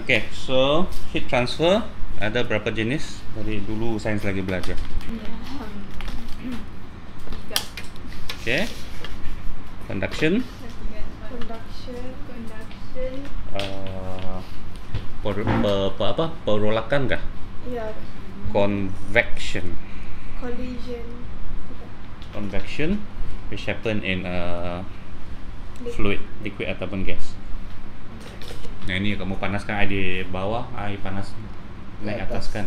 Okay, so heat transfer ada berapa jenis? Dari dulu sains lagi belajar. Tiga. Okay. Conduction. Perolakan kah? Ya. Convection. Collision. Convection, which happen in fluid, liquid ataupun gas. Nah ini kamu panaskan air di bawah, air panas naik atas kan.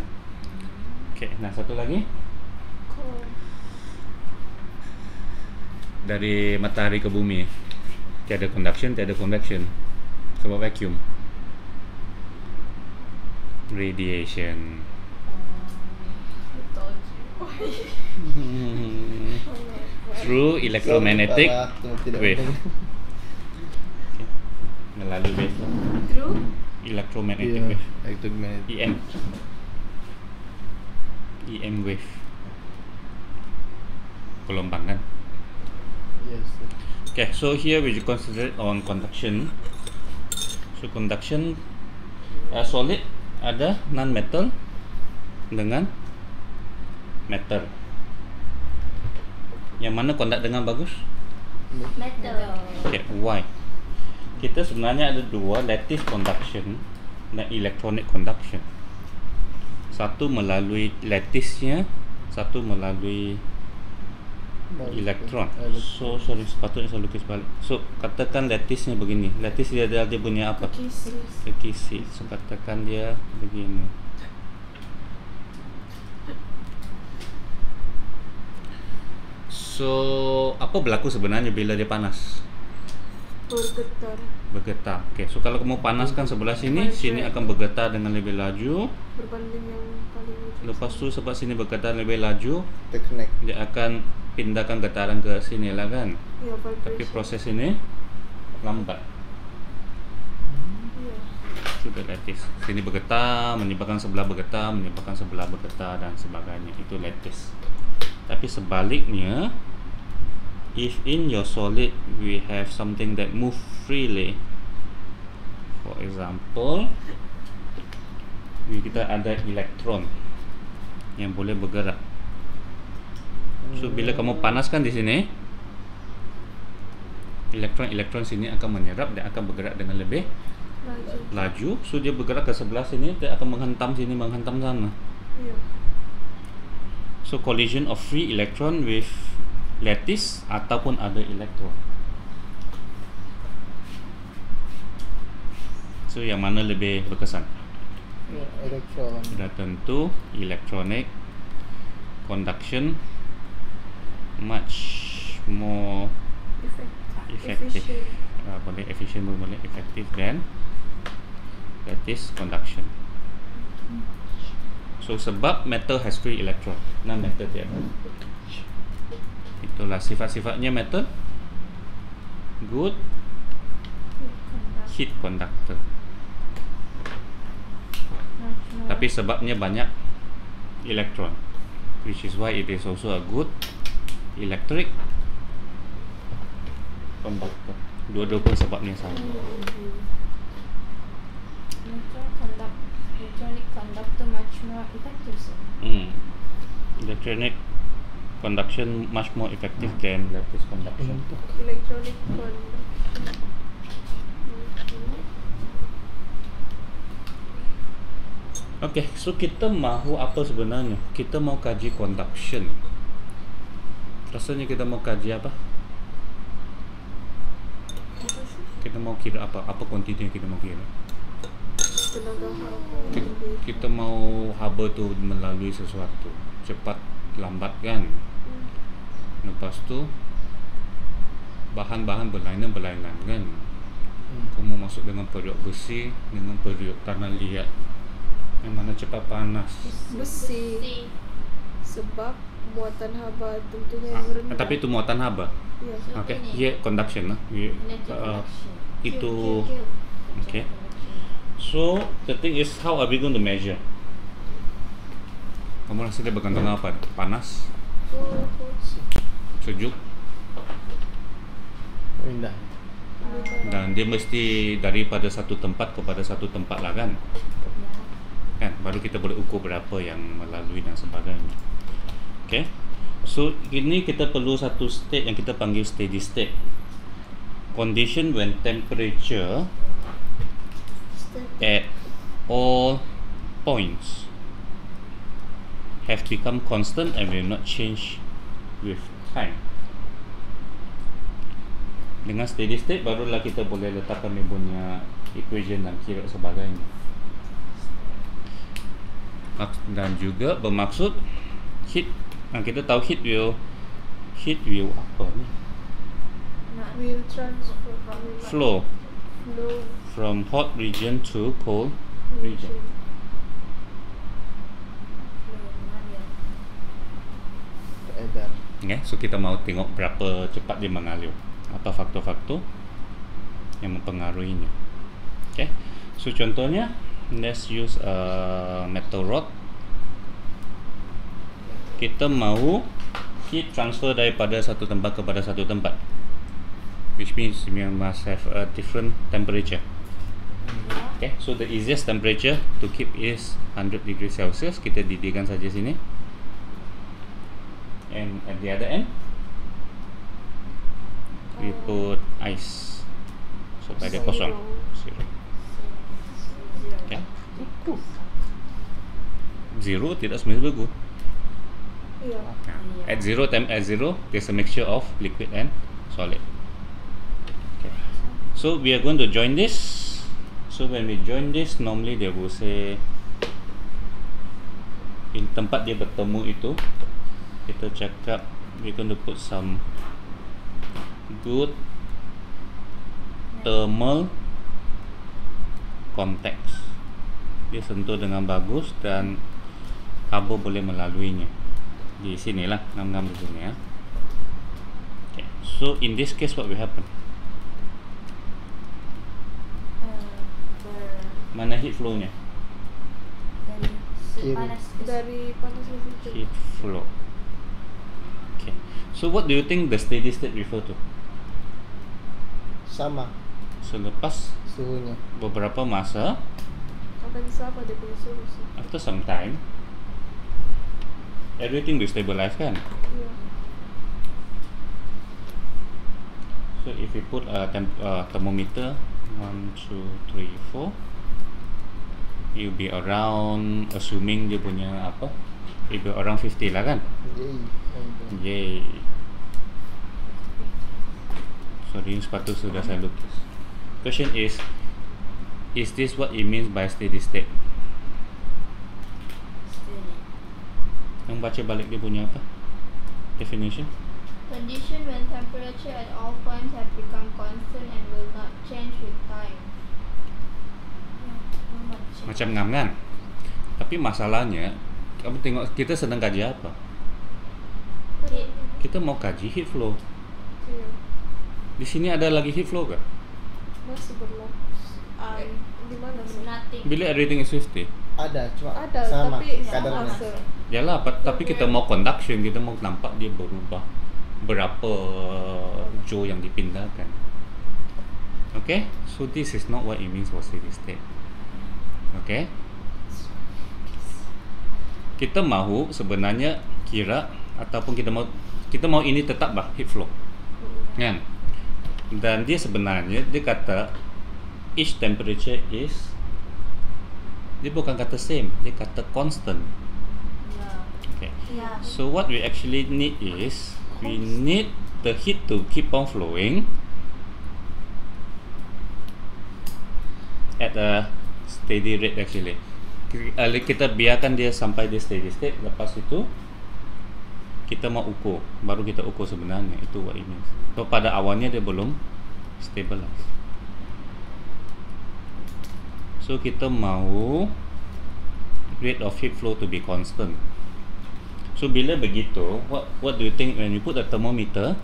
Okay, nah satu lagi dari matahari ke bumi, tiada conduction, tiada convection, sebab vacuum. Radiation. Through electromagnetic wave. Melalui wave. Through Electromagnetic wave. Electromagnetic. EM wave. Gelombang kan. Yes. Okay, so here we concentrate on conduction. So conduction solid ada non-metal dengan metal. Yang mana conduct dengan bagus? metal. Okay, why? Kita sebenarnya ada dua, lattice conduction dan electronic conduction. Satu melalui lattice-nya, satu melalui elektron. So sorry, sepatutnya saya lukis balik. So katakan lattice-nya begini. Lattice dia punya apa? Kekisi. So katakan dia begini. So apa berlaku sebenarnya bila dia panas? Bergetar. Okay, so kalau kamu panaskan sebelah sini, sini akan bergetar dengan lebih laju. Berbanding yang paling ujung. Lepas tu sebab sini bergetar lebih laju, Terconnect. dia akan pindahkan getaran ke sini lah kan. Ya, Tapi proses ini lambat. Ya. Sudah lattice. Sini bergetar, menyebabkan sebelah bergetar, menyebabkan sebelah bergetar dan sebagainya. Itu lattice. Tapi sebaliknya, if in your solid we have something that move freely, for example, kita ada elektron yang boleh bergerak. So bila kamu panaskan di sini, elektron sini akan menyerap dan akan bergerak dengan lebih laju. So dia bergerak ke sebelah sini, dia akan menghantam sini, menghantam sana. Ya. So collision of free electron with lattice ataupun ada elektron. So yang mana lebih berkesan? Elektron. Sudah tentu electronic conduction much more effective. Boleh efficient, boleh effective than lattice conduction. So sebab metal has free electron, non-metal tiada. Itulah sifat-sifatnya metal. Good heat conductor. Tapi sebabnya banyak elektron, which is why it is also a good electric conductor. Dua-dua pun sebabnya sama. Electronic conductor much more effective. Electronic conduction much more effective than lattice conduction. Electronic conduction. Okay, so kita mahu apa sebenarnya? Kita mau kaji conduction. Rasanya kita mau kaji apa? Kita mau kira apa? Apa kuantiti yang kita mau kira? Tenaga haba. Kita mau haba tu melalui sesuatu, cepat, lambat kan? Lepas tu bahan-bahan berlainan kan? Kamu masuk dengan periuk besi, dengan periuk tanah liat, yang mana cepat panas. Besi. Sebab muatan haba tentunya yang rendah. Tapi itu muatan haba. Ya. Okay, yeah, conduction lah. Itu okay. So the thing is, how are we going to measure? Kamu rasa dia bergantung apa? Panas, sejuk, Rendah. Dan dia mesti daripada satu tempat kepada satu tempat lah kan. Kan, baru kita boleh ukur berapa yang melalui dan sebagainya. Okay. So ini kita perlu satu state yang kita panggil steady state. Condition when temperature at all points have become constant and will not change with time. Dengan steady state barulah kita boleh letakkan dia punya equation dan kira sebagainya. Dan juga bermaksud heat, kita tahu heat will apa ni? Will transfer Flow flow from hot region to cold region. Edar. Okay, so kita mau tengok berapa cepat dia mengalir. Apa faktor-faktor yang mempengaruhinya. Okay, so contohnya, let's use a metal rod. Kita mau heat transfer daripada satu tempat kepada satu tempat, which means we must have a different temperature. Okay, so the easiest temperature to keep is 100 degrees Celsius. Kita didihkan saja sini. And at the other end, we put ice supaya dia kosong. Zero. Okay. Zero tidak semestinya bagus. Yeah. At zero, there's a mixture of liquid and solid. Okay. So we are going to join this. So when we join this, normally they will say, in tempat dia bertemu itu, kita cakap we're going to put some good thermal contacts. Dia sentuh dengan bagus dan kabel boleh melaluinya. Di sinilah, ngam-ngam di sini ya. Okay. So in this case what will happen? Mana heat flow-nya? Dari panas ke sejuk. Heat flow. Okay. So what do you think the steady state refer to? Sama Selepas suhunya. beberapa masa, Akan sama dia punya solusi. after some time, everything will stabilize kan? Yeah. So if we put a thermometer 1, 2, 3, 4, it will be around, assuming dia punya apa, it will be around 50 lah kan? Yay. Yay. Sorry, sepatu sudah saya lukis. Question is this what it means by steady state? Yang baca balik dia punya apa? Definition? Condition when temperature at all points have become constant and will not change with time. Macam ngam kan? Tapi masalahnya, kamu tengok kita sedang kaji apa? Heat. Kita mau kaji heat flow. Yeah. Di sini ada lagi heat flow kah? Masih berlaku. Di mana sih? Nothing. Bila everything is 50. Ada, cuma Ada, sama tapi kadarnya. masa. Yalah, tapi kita mau conduction, kita mau nampak dia berubah berapa joule yang dipindahkan. Okay, so this is not what it means for steady state. Okay, kita mahu sebenarnya kira ataupun kita mau ini tetap bah heat flow, kan? Dan dia sebenarnya dia kata each temperature is, dia bukan kata same, dia kata constant. Okay. Yeah. So what we actually need is we need the heat to keep on flowing at a steady rate actually. Kita biarkan dia sampai di steady state, lepas itu kita mau ukur, baru kita ukur sebenarnya itu what it means. So pada awalnya dia belum stabilize. So kita mau rate of heat flow to be constant. So bila begitu, what do you think when you put a thermometer?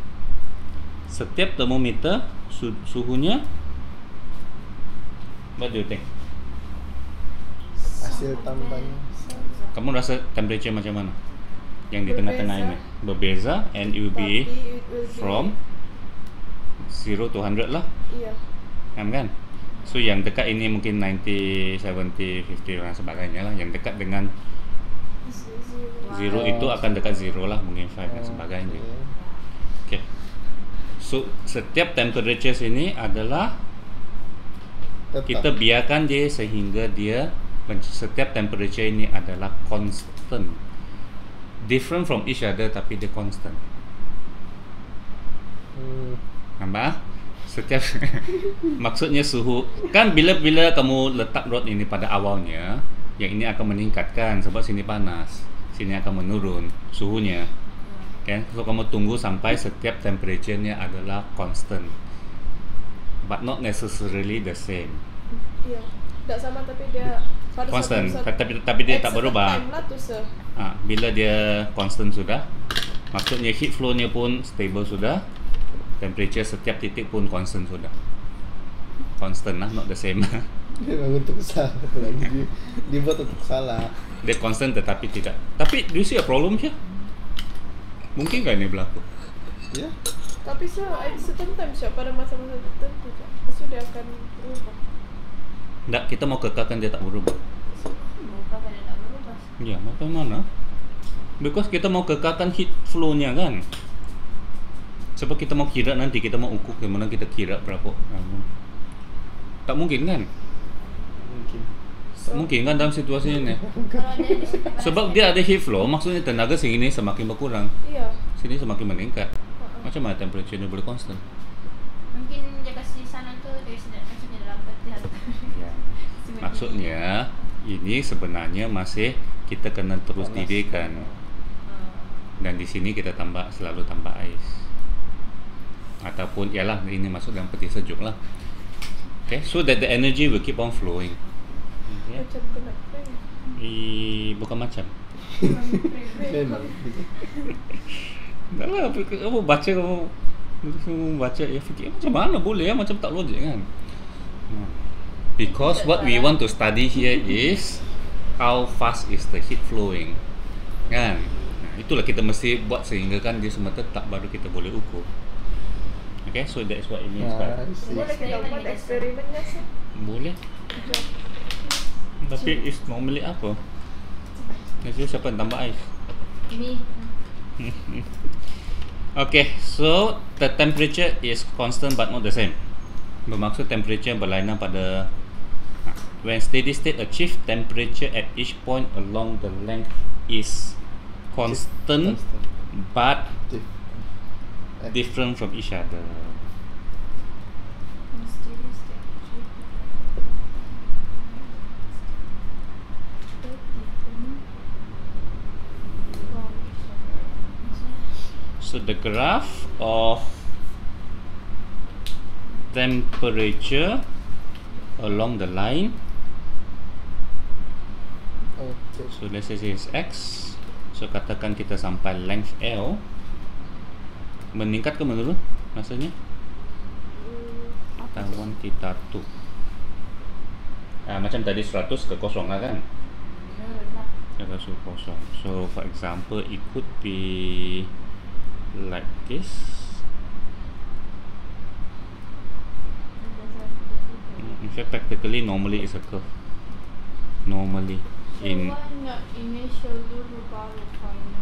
Setiap thermometer suhunya, what do you think? Hasil tambahnya. Kamu rasa temperature macam mana? Yang di Berbeza. tengah-tengah ini berbeza, and it will Tapi be it will be from 0 to 100 lah, Iya. kan? So yang dekat ini mungkin 90, 70, 50 dan sebagainya lah. Yang dekat dengan Zero. 0 itu akan dekat 0 lah, mungkin 5 dan sebagainya. Okay. So setiap temperature sini adalah kita biarkan dia sehingga dia setiap temperature ini adalah constant, different from each other tapi dia constant. Nampak? Setiap maksudnya suhu kan bila kamu letak rod ini pada awalnya, yang ini akan meningkatkan sebab sini panas, sini akan menurun suhunya. Kan? So kamu tunggu sampai setiap temperature-nya adalah constant, but not necessarily the same. Iya. Tak sama tapi dia pada Constant, satu tapi dia tak berubah. time lah tu sir. Bila dia constant sudah, maksudnya heat flow-nya pun stable sudah, temperature setiap titik pun constant sudah. Constant lah, not the same. Dia memang untuk salah tu lagi. Dia buat untuk salah. Dia constant tetapi tidak. Tapi do you see a problem here? Mungkin kan ini berlaku? Ya. Tapi sir, at certain time sir, pada masa-masa tertentu sir, lepas tu dia akan berubah. Tak, kita mau kekalkan dia tak berubah. Berubah kan tak berubah. Ya, macam mana? Because kita mau kekalkan heat flow-nya kan. Sebab kita mau kira nanti, kita mau ukur gimana kita kira berapa. Tak mungkin kan? Mungkin. Mungkin kan dalam situasi ini. Kalau dia Sebab dia ada heat flow, maksudnya tenaga sini semakin berkurang, Iya. sini semakin meningkat. Macam mana temperature dia boleh constant? mungkin dia kasih sana tu dari sini maksudnya dalam peti atau Ya. Maksudnya ini sebenarnya masih kita kena terus Panas. didihkan. Dan di sini kita selalu tambah ais. Ataupun ialah ini masuk dalam peti sejuk lah. Okay, so that the energy will keep on flowing. Okay. Macam kena prank. Bukan macam. Memang. Dah lah, kamu baca ya fikir macam mana boleh ya, macam tak logik kan. Because what we want to study here is how fast is the heat flowing, kan? Nah, itulah kita mesti buat sehingga kan dia semua tetap baru kita boleh ukur. Okay, so that's what it means by Boleh kita buat eksperimennya sir. boleh. Tapi is normally apa? Nanti siapa yang tambah ais? me. Okay, so the temperature is constant but not the same. Bermaksud temperature berlainan pada when steady state achieved, temperature at each point along the length is constant but different from each other. So the graph of temperature along the line, Okay. so let's say it's X. So katakan kita sampai length L, meningkat ke menurun rasanya? Tawan kita tu macam tadi 100 ke kosong lah kan? Kita suruh kosong. So for example it could be like this. In fact practically normally it's a curve. Normally in initial dulu baru final.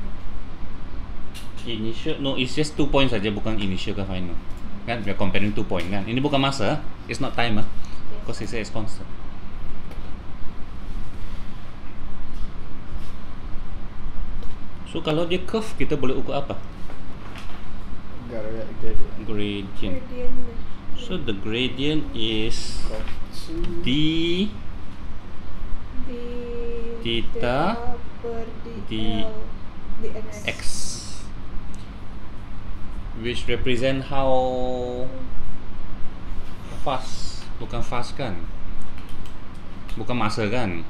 initial, no, it's just 2 points saja, bukan initial ke final. Kan we are comparing 2 point kan. Ini bukan masa, it's not time because it says constant. So kalau dia curve kita boleh ukur apa? Gradient. Gradient. Gradientnya. So the gradient is d Theta per di dx. x, which represent how fast, bukan fast kan, bukan masa kan,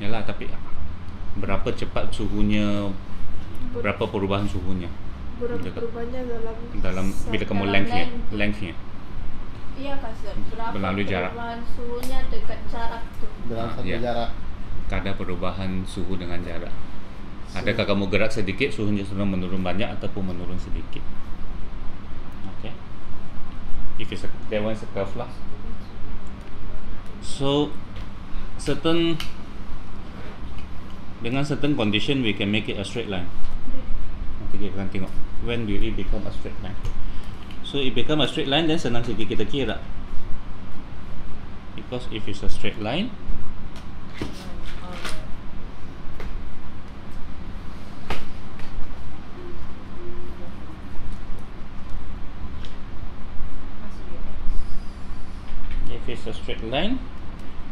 yalah, tapi berapa cepat suhunya, berapa perubahan suhunya Berapa perubahannya dalam bila kamu lengthnya Iya kasih berapa Melalui jarak. perubahan suhunya dekat jarak tu. Dalam satu ya. jarak. kadar perubahan suhu dengan jarak. Adakah kamu gerak sedikit suhunya sudah menurun banyak ataupun menurun sedikit? Okay. If it's that one is a curve lah. So dengan certain condition we can make it a straight line. Nanti kita akan tengok when will it become a straight line. So it become a straight line, then senang sikit kita kira. Because if it's a straight line, if it's a straight line,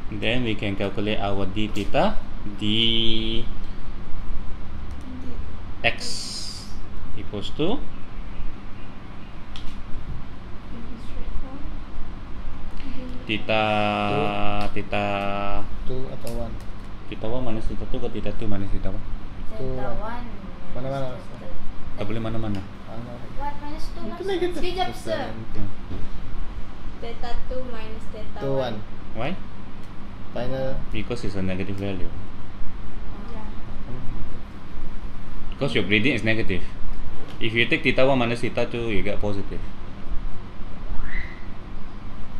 then we can calculate our d theta. D x equals to theta 2 atau 1. theta 1 minus theta 2 ke theta 2 minus theta 1? Theta 1 Mana-mana. Tak boleh mana-mana. 1 minus 2 Itu negatif. Sekejap sir. Theta 2 minus theta 1. 1. Why? Final. Because it's a negative value. Because your gradient is negative. If you take theta 1 minus theta 2, you get positive.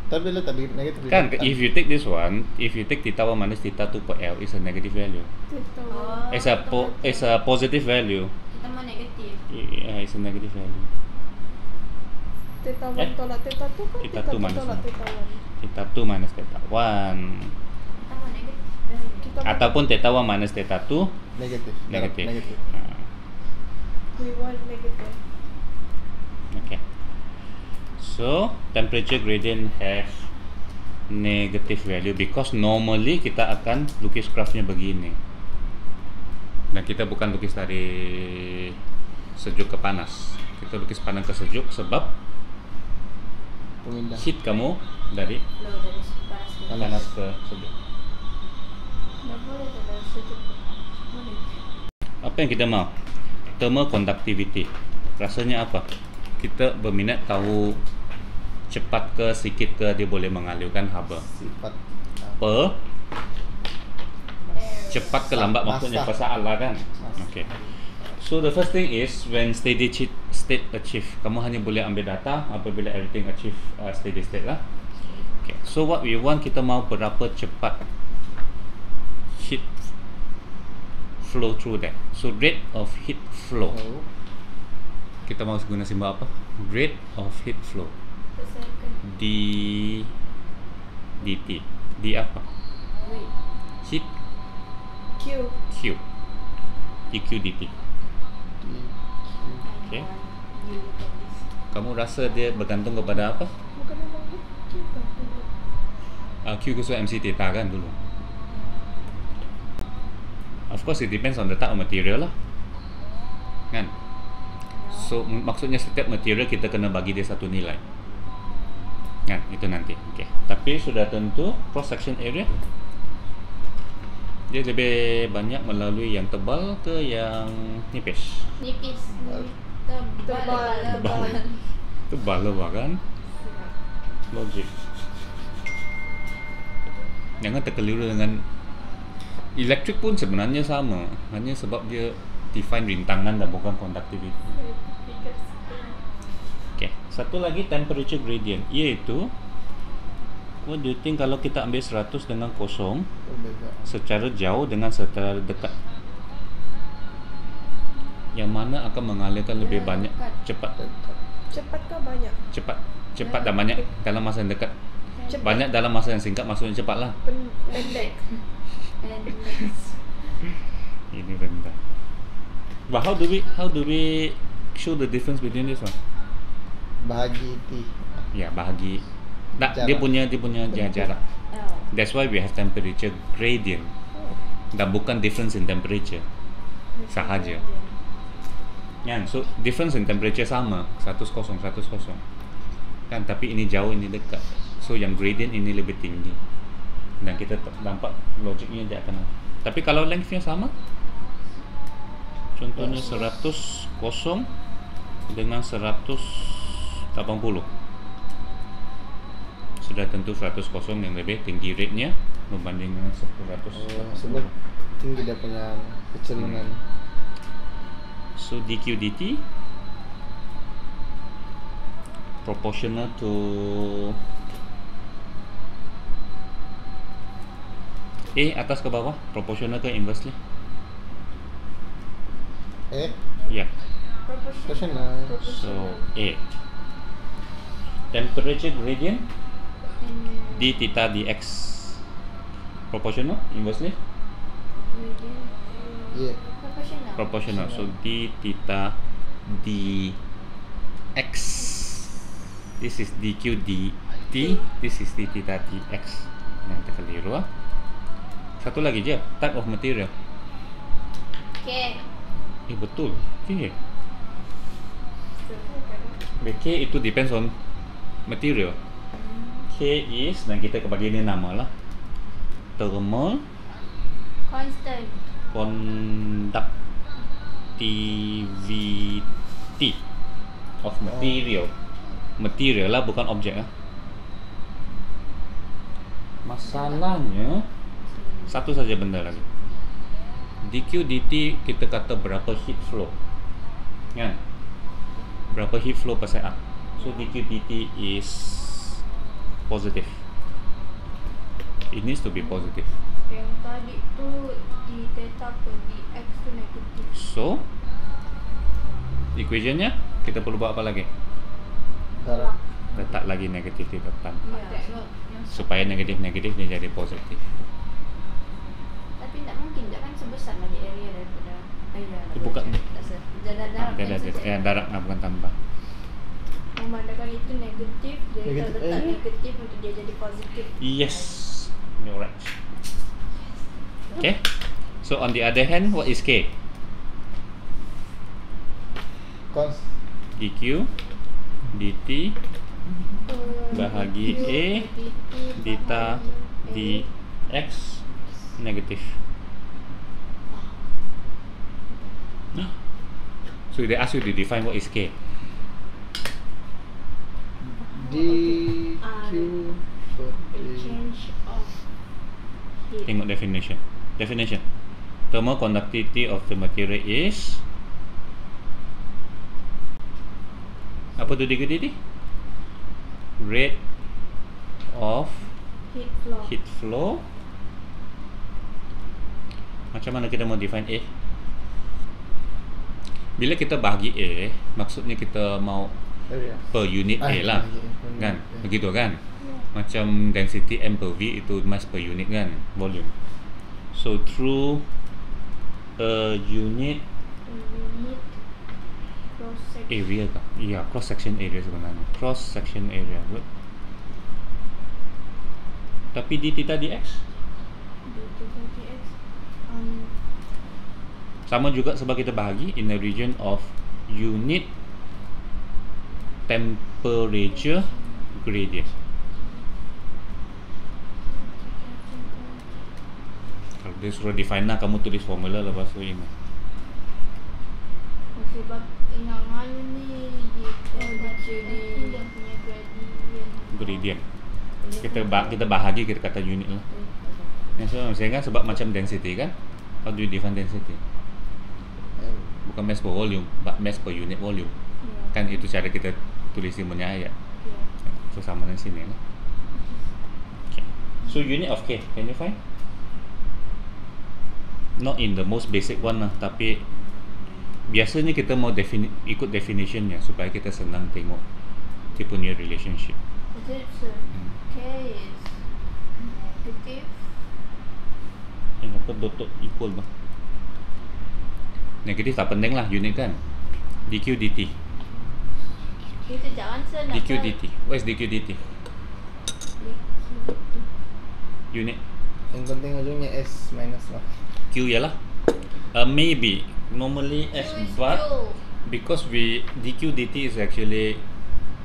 Tapi bila tadi negatif. Kan, if you take this one, if you take theta 1 minus theta 2 per L, it's a negative value. Theta Oh, 1. It's a positive value. Kita mau negatif. Yeah, it's a negative value. Theta 1 tolak theta 2 kan? Theta Theta 2 2 minus tolak 1. theta 1. Theta 2 minus theta 1. Kita mau negatif. Kita Ataupun theta 1 minus theta 2 Negatif. negatif. Negatif. we want negative. Okay. So temperature gradient have negative value because normally kita akan lukis graphnya begini. Dan kita bukan lukis dari sejuk ke panas. Kita lukis panas ke sejuk sebab Pemindah. heat kamu dari Flow dari panas ke panas ke sejuk. Nggak boleh dari sejuk ke panas. Boleh. Apa yang kita mau? Thermal conductivity. Rasanya apa? Kita berminat tahu cepat ke sikit ke dia boleh mengalirkan haba. Sifat. Per cepat ke lambat maksudnya Masa. persoalan kan? Masa. Okay. So the first thing is when steady state achieve, kamu hanya boleh ambil data apabila everything achieve steady state lah. Okay. So what we want, kita mau berapa cepat heat flow through that. So rate of heat flow. Oh. Kita mau guna simbol apa? Rate of heat flow. Per second. D dt. D apa? Wait. Heat Q. Q. dq dt. Okay. You look at this. Kamu rasa dia bergantung kepada apa? Bukan memang Q kan? Q equals to MC theta kan dulu. Of course it depends on the type of material lah. Kan? So maksudnya setiap material kita kena bagi dia satu nilai. Kan? Itu nanti. Okay. Tapi sudah tentu cross section area dia lebih banyak melalui yang tebal ke yang nipis. Nipis. Tebal. Tebal lah kan? Logik. Jangan terkeliru dengan elektrik pun sebenarnya sama, hanya sebab dia define rintangan dan bukan conductivity. Okay, satu lagi temperature gradient, iaitu what do you think kalau kita ambil 100 dengan kosong Berbeza. secara jauh dengan secara dekat, yang mana akan mengalirkan lebih banyak cepat? Dekat. Cepat ke banyak? Cepat dan banyak dalam masa yang dekat. Cepat. Banyak dalam masa yang singkat maksudnya cepat lah. Pendek. And next. Ini rendah. But how do we show the difference between this one? Bahagi T. Ya, bahagi. Nah, Jarak. dia punya jarak. Oh. That's why we have temperature gradient. Dan bukan difference in temperature sahaja. Kan? So difference in temperature sama, 100 100. Kan, tapi ini jauh, ini dekat. So yang gradient ini lebih tinggi. Dan kita nampak logiknya dia akan. Tapi kalau lengthnya sama, contohnya 100 kosong dengan 180, sudah tentu 100 kosong yang lebih tinggi rate-nya berbanding dengan 100. Sebab tinggi dia punya kecenderungan. So dq dt proportional to A atas ke bawah, proportional ke inversely? Yeah. Proportional. So A. Temperature gradient And d theta dx proportional inversely? Yeah. proportional. Proportional. So d theta dx. This is dq dt. This is d theta dx. Yang terkeliru ah. Satu lagi je, type of material. Okay. Betul. K. K itu depends on material. K is, dan kita bagi ini nama lah, thermal Constant. conductivity of material. Material lah, bukan objek lah. Masalahnya satu saja benda lagi. dq dt kita kata berapa heat flow, kan? Berapa heat flow per second. So dq dt is positive. It needs to be positive. Yang tadi tu di theta per dx tu negatif. So equationnya kita perlu buat apa lagi? Darab. Letak lagi negatif di depan Tengok yang supaya negatif-negatif dia jadi positif. tapi tak mungkin tak kan sebesar lagi area daripada Bukan. darab Darab bukan tambah. memandangkan itu negatif dia Negatif, letak eh? negatif untuk dia jadi positif. Yes, you're right. Okay. So on the other hand, what is K? Cons. dq dt bahagi A theta dx negatif. So they ask you to define what is K. DQ per A change of heat. Tengok definition. Definition. Thermal conductivity of the material is apa tu dq dt? Rate of Heat flow. heat flow. Macam mana kita mau define A? Bila kita bahagi A, maksudnya kita mau area. per unit A Ah, lah, per kan? unit, Begitu kan? Macam density M per V itu mass per unit kan, volume. So through a unit Unit cross section. area kah? Ya, cross section area sebenarnya. Cross section area. Good. Tapi d theta dx dx sama juga sebab kita bahagi in the region of unit temperature gradient. Kalau dia suruh define lah, kamu tulis formula lepas tu ini. sebab inangan ni dia punya gradient. Gradient. Kita bahagi, kita kata unit lah. Yang saya kan sebab macam density kan. How do you define density? Bukan mass per volume, but mass per unit volume. Kan itu cara kita tulis di punya ayat. So sama dengan sini lah. Okay. So unit of K, can you find? Not in the most basic one lah, tapi biasanya kita mau ikut definitionnya supaya kita senang tengok dia punya relationship. Is it so? K is negative. Kenapa dot equal bah? Negatif tak penting lah unit kan. dq dt. Kita jangan senang. dq dt. What is dq dt? Unit Yang penting ujungnya S minus lah. Q ialah maybe normally S, but because we dq dt is actually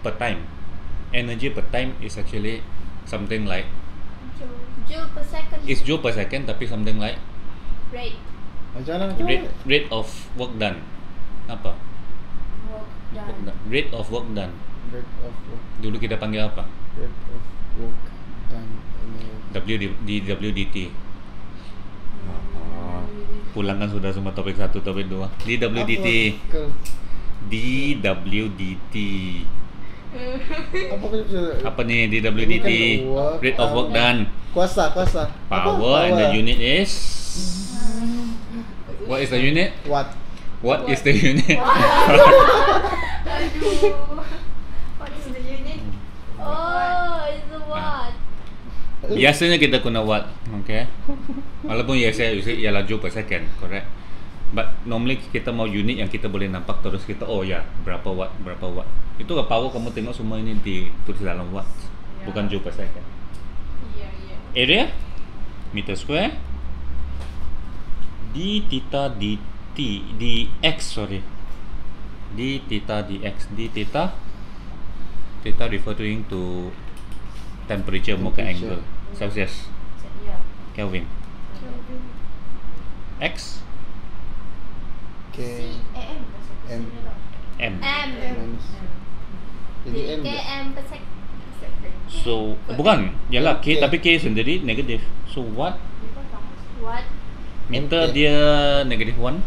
per time. Energy per time is actually something like Joule per second. it's joule per second, tapi something like Rate. Macam mana? rate of work done. Apa? Work Work done. done. Rate of work done. Rate of work. Dulu kita panggil apa? Rate of work done. W dt. Pulangkan sudah semua topik 1, topik 2. dw dt. Ke dw dt. Apa maksudnya? Apa nih DWDT? Ini kan work, Rate of work done. Kuasa. Power and the unit is. What is the unit? Watt. What is the unit? Aduh. What is the unit? Oh, it's a watt. Biasanya kita guna watt, okay? Walaupun ialah joule per second, correct? But normally kita mau unit yang kita boleh nampak terus kita, oh ya, berapa watt. Itu power kamu tengok semua ini ditulis dalam watt, bukan joule per second. Iya. Area, meter square, d theta dt, dx, sorry. D theta dx, d theta referring to temperature muka angle, Celsius, Iya. Kelvin. X, K AM. M M. M. minus. Jadi M. KM per second. So bukan, yalah K, K. tapi K sendiri negatif. So what? What? Meter Okay. dia negatif 1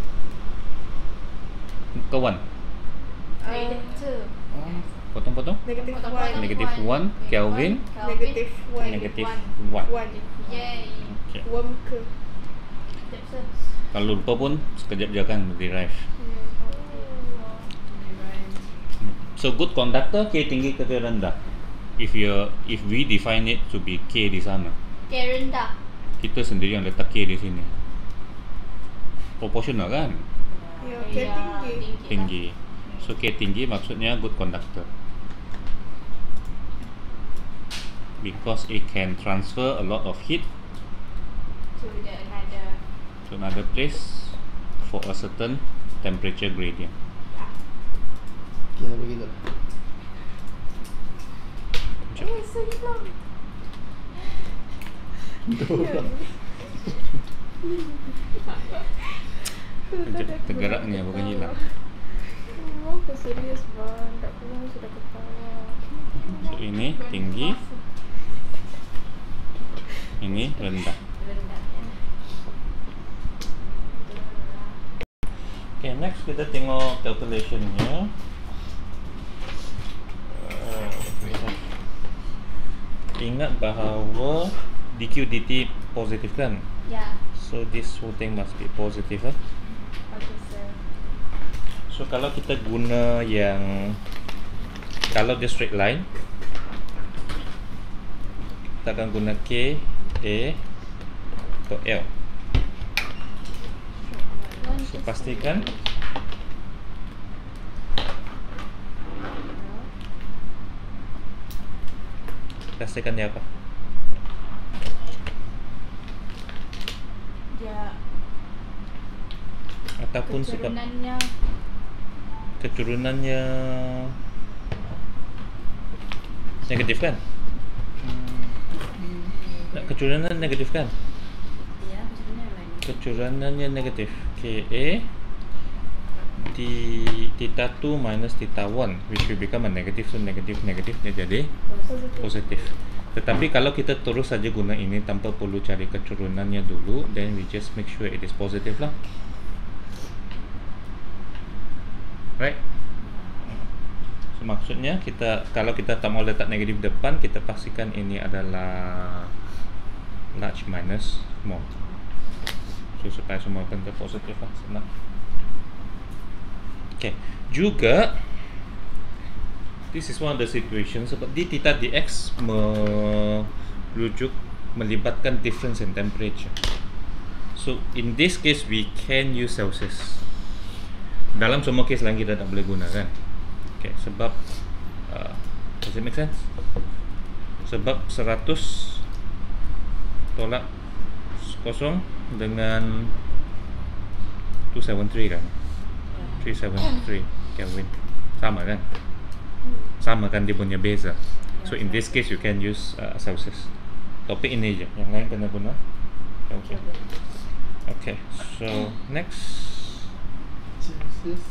ke 1. Negative 2. Potong-potong. Negatif Potong-potong. one. Negatif 1 Kelvin, Negatif one. negatif one. 1. One. Yay. Okay. Worm ke? Jepsen. Kalau lupa pun sekejap je kan derive. So good conductor K tinggi ke rendah. If we define it to be K di sana, Okay, rendah. kita sendiri yang letak K di sini. Proportional kan? Ya, ke tinggi. Tinggi. So K tinggi maksudnya good conductor. Because it can transfer a lot of heat To the another. to another place for a certain temperature gradient. Kira begitu. Oh, so long. Tergerak ni bukan hilang. Oh, kau serius bang. Tak pernah sudah ketawa. So ini tinggi, ini rendah. Okay, next kita tengok calculationnya. Ingat bahawa dq dt positif kan? Yeah. So this whole thing must be positive lah. Okay, sir. So kalau kita guna yang, kalau dia straight line, kita akan guna K, A atau L. So pastikan dia apa? Dia Ataupun sebab keturunannya keturunannya negatif kan? Keturunan negatif kan? ya Keturunannya negatif. KA di theta 2 minus theta 1, which will become a negative, so negatif dia jadi positif. Tetapi kalau kita terus saja guna ini tanpa perlu cari keturunannya dulu, then we just make sure it is positive lah. Right? So, maksudnya kita, kalau kita tak mau letak negatif depan, kita pastikan ini adalah large minus small. So supaya semua benda positif lah, senang. Okay, juga this is one of the situations sebab d theta dx melibatkan difference in temperature. So in this case we can use Celsius. Dalam semua case lain kita tak boleh gunakan. Okay, sebab does it make sense? Sebab 100 tolak 0 dengan 273 kan? 373 Kelvin. Sama kan? Sama kan dia punya beza. So in this case you can use Celsius. Topik ini je, yang lain kena guna Kelvin. Okay, so next. Celsius.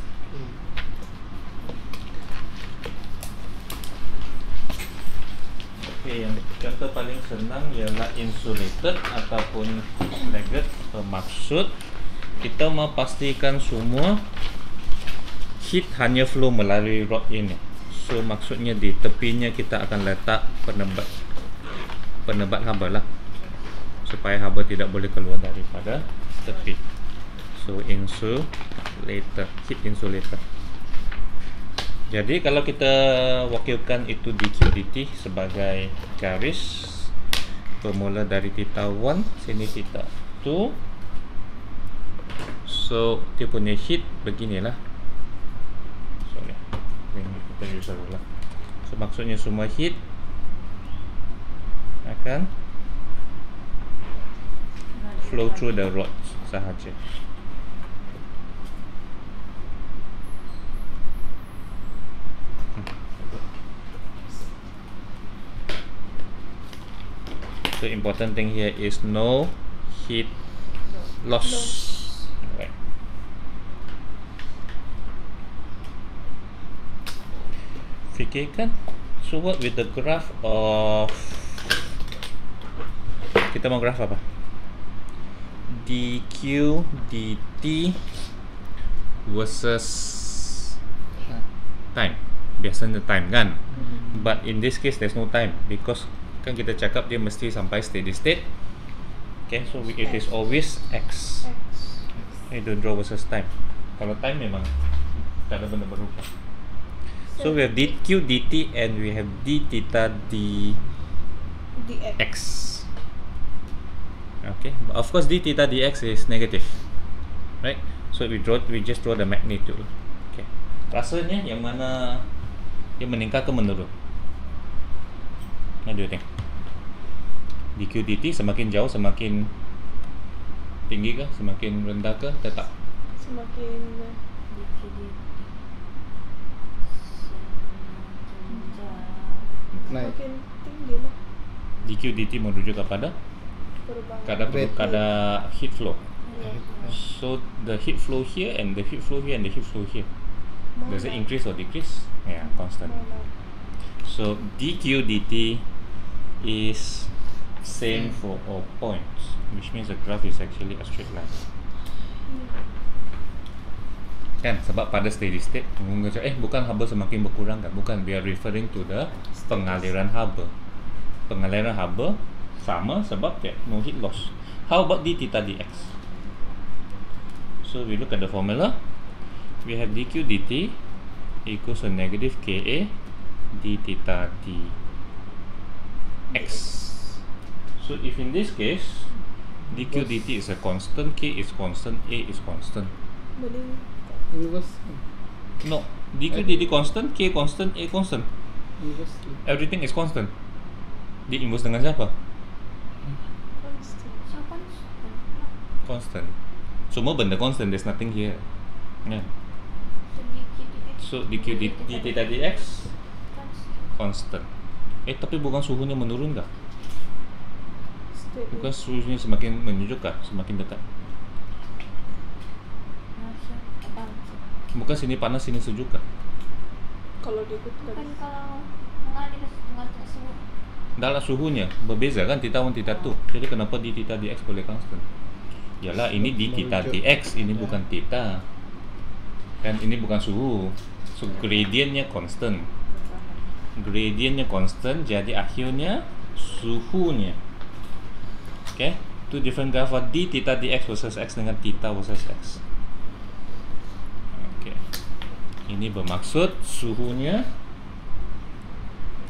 Okay, yang contoh paling senang ialah insulated ataupun flagged. Bermaksud kita mau pastikan semua heat hanya flow melalui rod ini. So maksudnya di tepinya kita akan letak penebat haba lah, supaya haba tidak boleh keluar daripada tepi. So insulator, heat insulator. Jadi kalau kita wakilkan itu dq dt sebagai garis bermula dari theta 1, sini theta 2. So dia punya heat beginilah. Sorry, ini kita use lah. So maksudnya semua heat akan flow through the rod sahaja. The important thing here is no heat loss. Right. Fikirkan. So what with the graph of, kita mau graph apa? dq dt versus time. Biasanya time kan? But in this case there's no time because kan kita cakap dia mesti sampai steady state. Okay, so it is always x. I don't draw versus time. Kalau time memang tak ada benda berubah. So we have dq dt and we have d theta dx. Okay, but of course d theta dx is negative, right? So we just draw the magnitude. Okay, rasanya yang mana yang meningkat ke menurun? What do you think? dq dt semakin jauh semakin tinggi kah? Semakin rendah kah? Tetap Semakin Naik. semakin tinggi lah dq dt merujuk kepada perubahan. kadar heat flow. Ya. So the heat flow here and the heat flow here and the heat flow here, does it increase or decrease? Yeah, constant. So dq dt is same for all points, which means the graph is actually a straight line. Kan sebab pada steady state bukan haba semakin berkurang kan? Bukan, we are referring to the pengaliran haba. Pengaliran haba sama sebab no heat loss. How about d theta dx? So we look at the formula. We have dq dt equals to negative ka d theta dx. So if in this case dq dt is a constant, k is constant, a is constant. Inverse. No, dq dt constant, k constant, a constant. Inverse. Everything is constant. Di inverse dengan siapa? Constant. Semua benda constant, there's nothing here. Yeah. So dq dt theta dx constant. Tapi bukan suhunya menurun kah? Bukan suhunya semakin menunjuk kah? Semakin dekat. Bukan sini panas sini sejuk kah? Kalau diikutkan Kan kalau mengalir ke suhu. Dalam suhunya berbeza kan theta 1 theta 2. Jadi kenapa d theta dx boleh constant? Yalah ini d theta dx, ini bukan theta. Kan ini bukan suhu. So gradientnya constant. Gradientnya constant, jadi akhirnya suhunya. Okay, two different graph of d theta dx versus x dengan theta versus x. Okay, ini bermaksud suhunya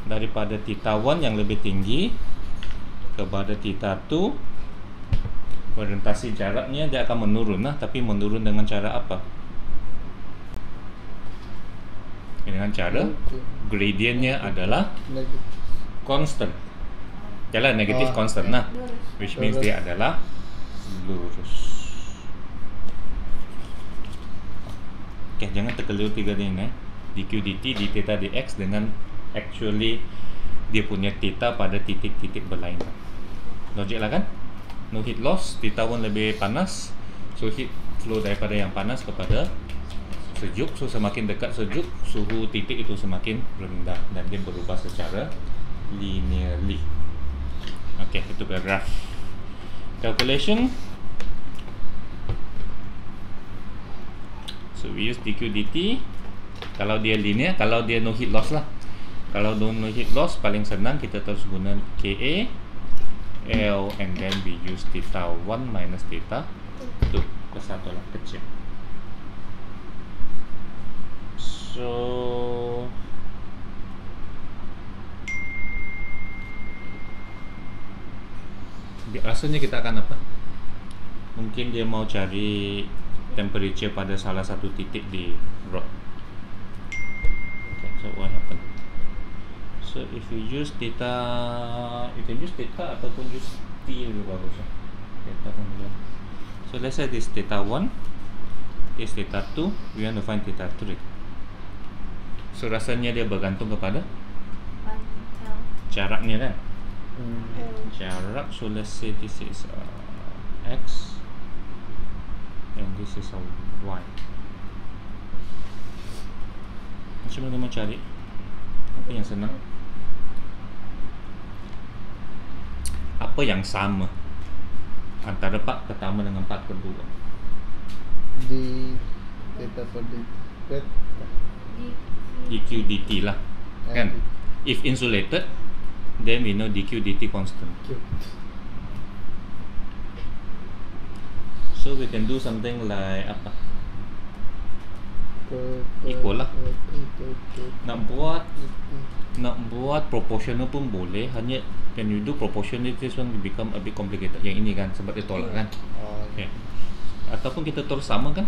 daripada theta 1 yang lebih tinggi kepada theta 2, orientasi jaraknya dia akan menurun lah, tapi menurun dengan cara apa? Dengan cara gradientnya adalah constant. Jalan negatif constant lah, which means dia adalah lurus. Okay, jangan terkeliru tiga ni dq dt, d theta dx dengan actually dia punya theta pada titik-titik berlainan. Logik lah kan? No heat loss, theta 1 lebih panas, so heat flow daripada yang panas kepada sejuk. So semakin dekat sejuk, suhu titik itu semakin rendah dan dia berubah secara linearly. Okay, itu graph. Calculation. So we use dq dt Kalau dia linear, kalau dia no heat loss lah. Kalau no heat loss paling senang kita terus guna KA L and then we use theta 1 minus theta 2 kesatu lah kecil. So rasanya kita akan apa? Mungkin dia mau cari temperature pada salah satu titik di rod. Okay, so what happen? So if you use theta, you can use theta ataupun use T lebih bagus ya. Theta pun boleh. So let's say this theta 1, this theta 2, we want to find theta 3. So rasanya dia bergantung kepada jaraknya kan? Jarak, so let's say this is X and this is Y. Macam mana mau cari? Apa yang senang? Apa yang sama antara part pertama dengan part kedua? Di theta per dt dq dt lah, kan? If insulated, then we know dq dt constant. So we can do something like apa? Equal lah. Nak buat proportional pun boleh, hanya when you do proportional this one will become a bit complicated. Yang ini kan sebab dia tolak kan. Okay. Ataupun kita terus sama kan.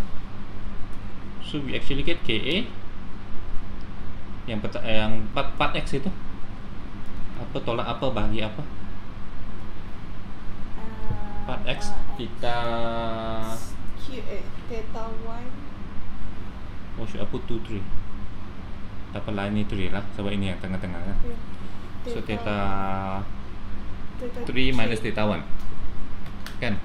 So we actually get KA yang part X itu apa tolak apa bahagi apa? Part X theta theta 1. Oh, should I put 2, 3? Tak apa, line ni 3 lah sebab ini yang tengah-tengah kan. So theta 3 minus theta 1 kan.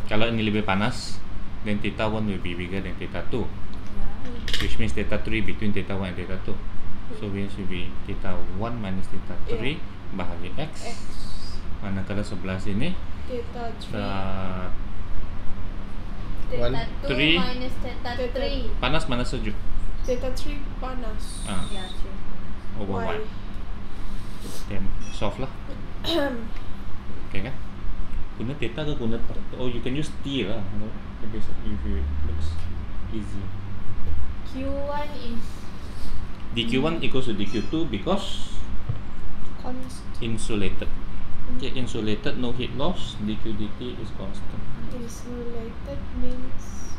Kalau ini lebih panas, then theta 1 will be bigger than theta 2, which means theta 3 between theta 1 and theta 2. So we should be theta 1 minus theta 3 bahagi X. Manakala sebelah sini Theta 3 Theta 2 3 minus theta 3. panas mana sejuk? Theta 3 panas. Ya, true. Over Y. 1. Then soft lah. Okay kan? Guna theta ke guna oh you can use T lah. If it looks easy. Q1 is dq1 equals to dq2 because Constant. insulated. Okay, insulated, no heat loss, dq dt is constant. Insulated means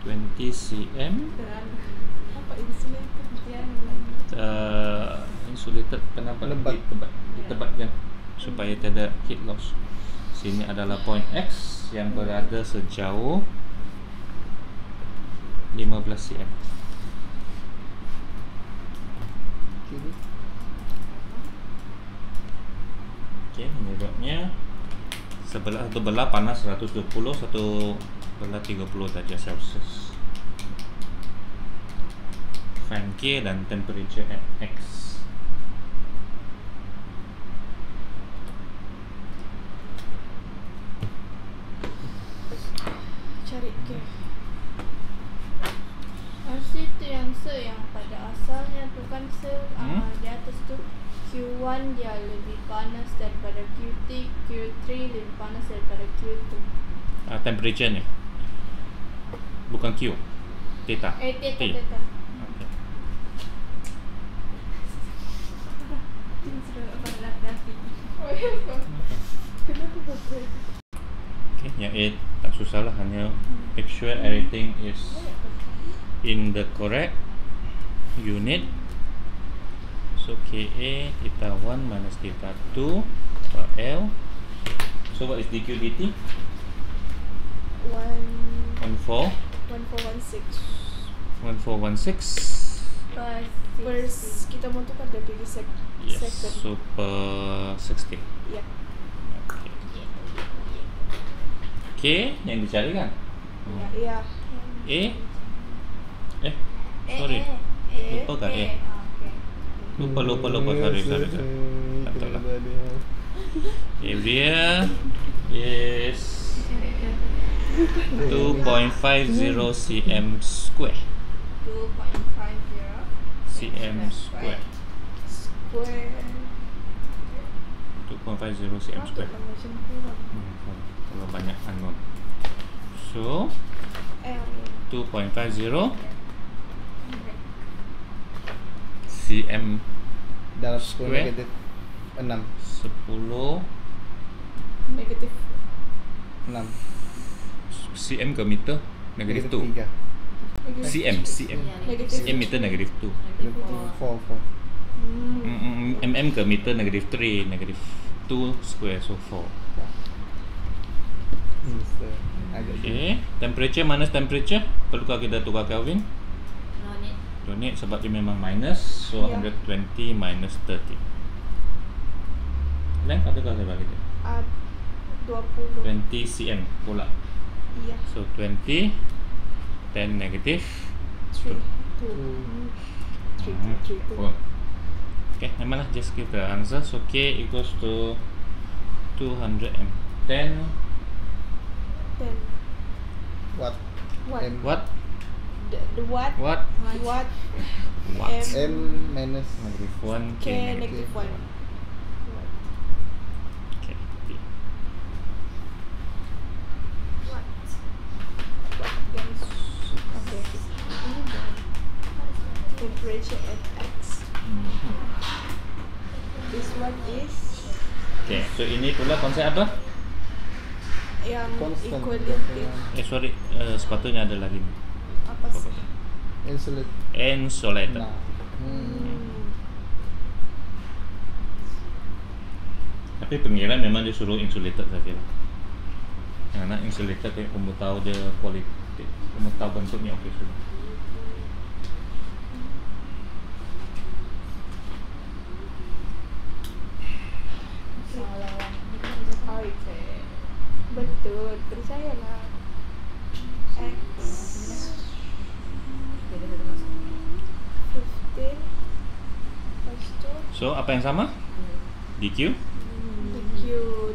20 cm. apa insulated? Insulated kenapa Lebat. ditebatkan supaya tidak heat loss. Sini adalah point X yang berada sejauh 15 cm. Okay, ini rodnya satu belah panas 120, satu belah 30 darjah Celsius. Fan K dan temperature at X. Cari ke. RC tu yang pada asalnya tu kan di atas tu Q1 dia lebih panas daripada Q3, Q3 lebih panas daripada Q2. Temperature nya bukan Q, theta. Theta. T. Theta. Okay. Oh ya ke? Kenapa betul? Okay, yang A tak susah lah, hanya make sure everything is in the correct unit. So KA theta 1 minus theta 2 per L. So what is dq dt? 14 1416 1416 kita mau tukar dia pergi yes, second. so per 60. Ya. Okay. K yang dicari kan? Ya. A sorry lupa kan A? Lupa sorry tak tahu lah. Area is 2.50 cm square. 2.50 cm square. Square. 2.50 cm Patut square. lah macam kurang. Kalau banyak unknown. So L. 2.50 cm Dalam 10 Square. negatif 6 10 Negatif 6 cm ke meter negatif 2. 3 cm Negatif. cm meter negatif 2. negatif 4 mm ke meter negatif 3 negatif 2 square so 4. so, agak Okay, temperature minus temperature perlukah kita tukar Kelvin? No need. Don't need sebab dia memang minus, so Ya. 120 minus 30. Length adakah saya bagi dia? 20. 20 cm pula. Iya. So 20 10 negative 3. 2. 3. 3. 2. Oh. Okay, memanglah just give the answer. So K equals to 200 m. 10 Then Watt what? M what? The what? What? What? What? M minus Negative 1 K negative 1. Okay. What? Yang okay. Temperature at X. This one is Okay, so ini pula konsep apa? yang constant equality. Sorry, sepatutnya ada lagi. Apa sih? insulate Insulated. nah Tapi pengiran memang dia suruh insulated saja lah. Karena insulated kamu tahu dia quality, kamu tahu bentuknya okey sudah. Okay. Betul, percayalah. X 15 lepas tu So apa yang sama? DQ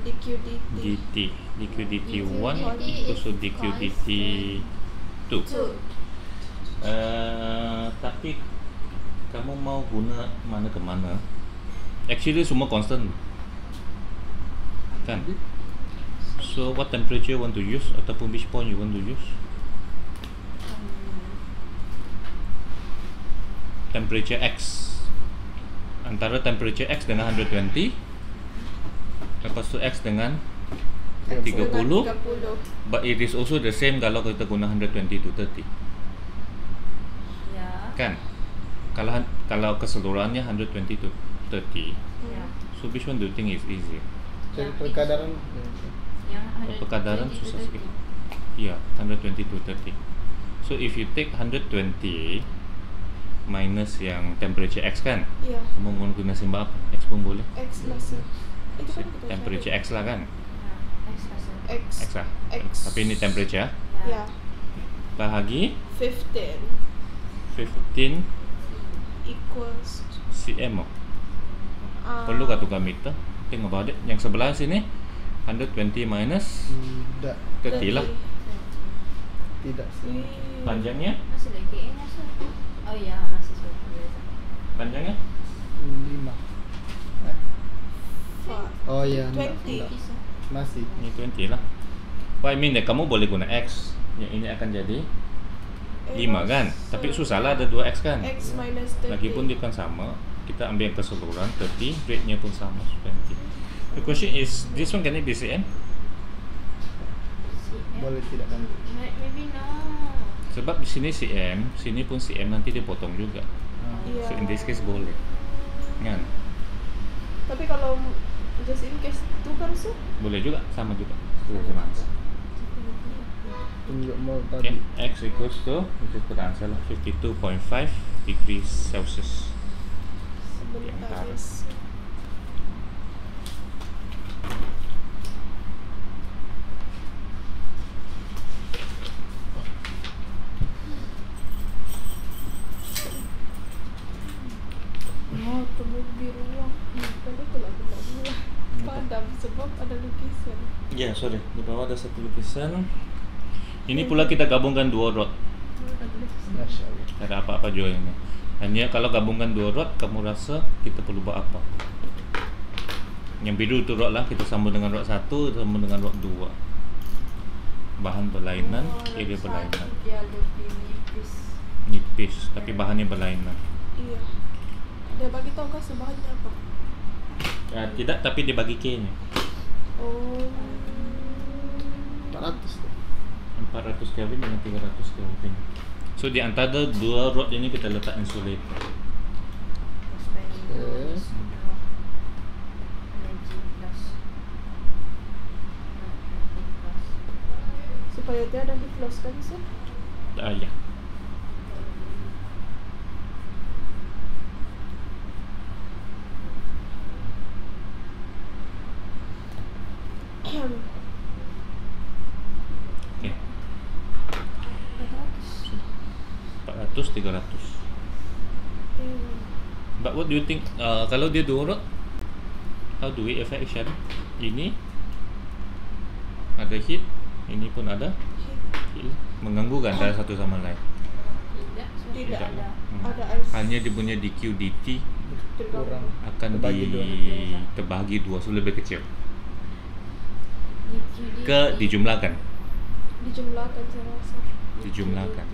DQ DT DT DQ DT 1 DQ equals to DQ DT 2. 2. Tapi kamu mau guna mana ke mana? Actually semua constant kan? So what temperature you want to use ataupun which point you want to use? Temperature X antara temperature X dengan 120, lepas tu X dengan 30, but it is also the same kalau kita guna 120 to 30 Ya. kan? Kalau keseluruhannya 120 to 30, Ya. so which one do you think is easier? jadi perkadaran Yang Perkadaran 120 susah to sikit. 30. Ya, 120 to 30. So if you take 120 minus yang temperature X kan, Iya, kamu mau guna simbol apa? X pun boleh. X masih. Itu kan kita Temperature cari. X lah kan? Ya. X kasih. X. X lah. X. Tapi ini temperature Ya, bahagi 15 15 equals cm. Perlu kah tukar meter? Think about it. Yang sebelah sini 120 minus tidak 30 lah. tidak sih Panjangnya? Masih lagi masih. Oh ya, masih sudah. Panjangnya? 5 oh iya 20. masih Ini 20 lah. What I mean that kamu boleh guna X. Yang ini akan jadi 5 kan? Tapi susah lah ada 2X kan? X minus 30. Lagipun dia kan sama. Kita ambil yang keseluruhan 30, rate-nya pun sama 20. The question is, this one can it be CM? boleh tidak kan Maybe no. Sebab di sini CM, sini pun CM, nanti dia potong juga. Iya. So in this case boleh. Kan? Tapi kalau just in case tukar sih. Boleh juga, sama juga. Itu sama. tunjuk mol Okay, tadi X equals to, which is the answer lah, 52.5 degrees Celsius. Sebentar Yang guys. Oh, temu biru. Tadi kalau aku nak buat padam sebab ada lukisan. Ya, sorry. Di bawah ada satu lukisan. Ini pula kita gabungkan dua rod. Masya Allah. Tak ada apa-apa juga ini. Hanya kalau gabungkan dua rod, kamu rasa kita perlu buat apa? Yang biru tu rod lah, kita sambung dengan rod 1, sambung dengan rod 2. Bahan berlainan, area berlainan. Dia lebih Nipis, tapi bahannya berlainan. Iya. Dia bagi tahu kah sebahannya apa? Tidak, tapi dia bagi K-nya. Oh. 400 tu. 400 Kelvin dengan 300 Kelvin. So di antara dua rod ini kita letak insulator. Supaya dia ada heat loss kan sih? Ya. Okay. 400, 300. But what do you think? Kalau dia dua rod, how do we affect each other? Ini ada heat, ini pun ada heat. Mengganggu kan antara satu sama lain? Tidak Tidak. ada ice. Hanya dia punya dq dt Kurang. akan terbahagi dua, so lebih kecil. Dijumlahkan. Dijumlahkan saya rasa. Dijumlahkan.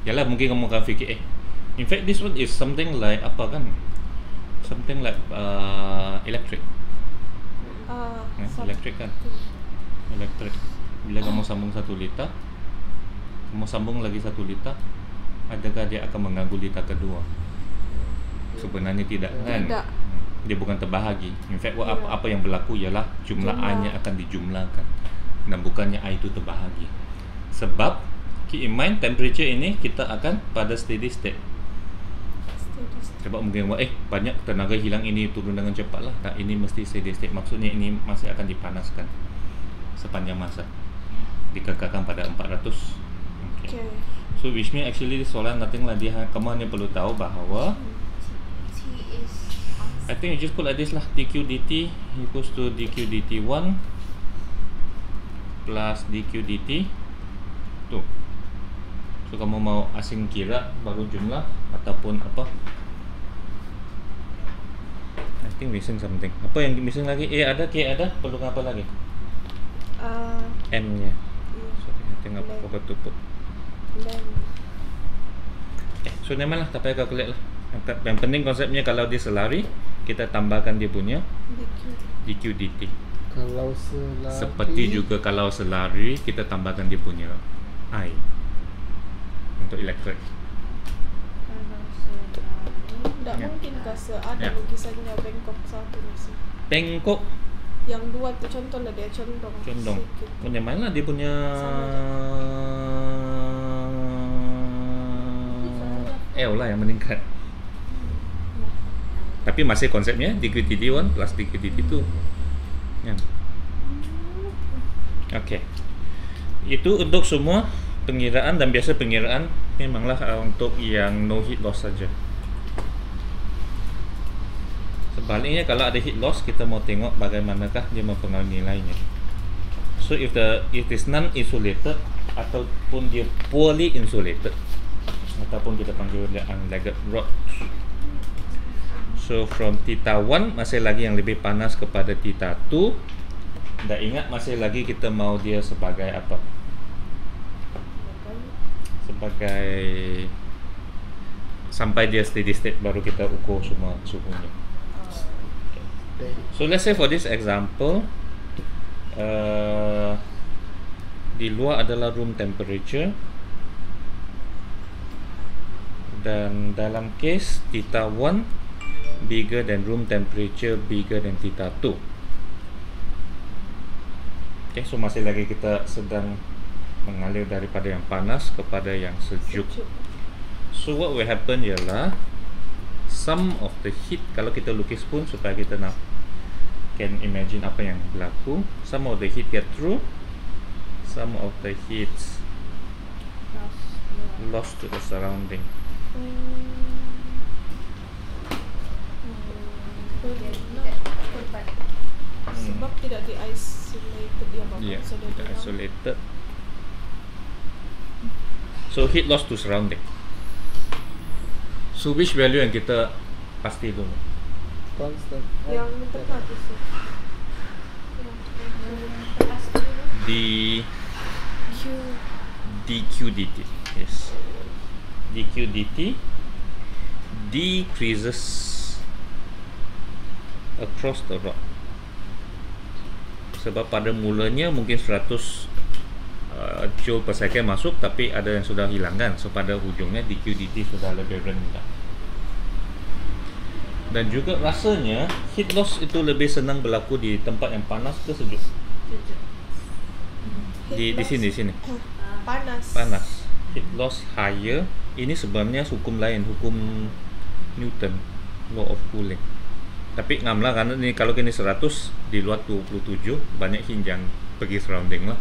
Yalah, mungkin kamu akan fikir in fact this one is something like apa kan? Something like electric. Electric kan? Electric. Bila kamu sambung 1 liter, kamu sambung lagi 1 liter, adakah dia akan mengganggu liter kedua? Sebenarnya tidak kan? Tidak. Dia bukan terbahagi. In fact, apa yang berlaku ialah jumlah A-nya akan dijumlahkan dan bukannya A itu terbahagi. Sebab keep in mind temperature ini kita akan pada steady state. Sebab mungkin banyak tenaga hilang, ini turun dengan cepat lah. Nah, ini mesti steady state. Maksudnya ini masih akan dipanaskan sepanjang masa, dikekalkan pada 400. Okay. So which means actually soalan nothing lah, kamu hanya perlu tahu bahawa I think you just put like this lah, dq dt equals to dq dt 1 plus dq dt tu. So kamu mau asing kira baru jumlah ataupun apa? I think missing something. Apa yang missing lagi? Ada, K ada, perlu apa lagi? M nya. Sorry, I think apa betul put. So nevermind lah, tak payah calculate lah. Yang penting konsepnya kalau dia selari, kita tambahkan dia punya dq dt. Kalau selari, seperti juga kalau selari, kita tambahkan dia punya I untuk elektrik. Tidak mungkin kah ada lukisannya Bangkok 1 masih. Bangkok yang 2 tu contoh lah, dia condong. Punya mana dia punya L lah yang meningkat. Tapi masih konsepnya dq/dt 1 plus dq/dt 2. Ya. Okey. Itu untuk semua pengiraan, dan biasa pengiraan memanglah untuk yang no heat loss saja. Sebaliknya kalau ada heat loss, kita mau tengok bagaimanakah dia mempengaruhi nilainya. So if it is non-insulated ataupun dia poorly insulated, ataupun kita panggil dia unlegged rod. So from theta 1 masih lagi yang lebih panas kepada theta 2. Dan ingat masih lagi kita mau dia sebagai apa? Sebagai sampai dia steady state baru kita ukur semua suhunya. So let's say for this example, di luar adalah room temperature, dan dalam case theta 1 bigger than room temperature, bigger than theta 2. Okay, so masih lagi kita sedang mengalir daripada yang panas kepada yang sejuk. So what will happen ialah some of the heat, kalau kita lukis pun supaya kita nak can imagine apa yang berlaku, some of the heat get through, some of the heat lost to the surrounding. Sebab tidak di isolated dia Yeah, tidak isolated. So heat loss to surrounding. So which value yang kita pasti dulu? Constant. Yang tengah tu sih. D Q. dq dt. Yes. dq dt decreases across the rod. Sebab pada mulanya mungkin 100 joule per second masuk, tapi ada yang sudah hilang kan. So pada hujungnya dq dt sudah lebih rendah. Dan juga rasanya heat loss itu lebih senang berlaku di tempat yang panas ke sejuk? Di sini Panas. panas. Heat loss higher. Ini sebenarnya hukum lain, hukum Newton, law of cooling. Tapi ngam lah, karena ini kalau kini 100 di luar 27 banyak hinjang pergi surrounding lah.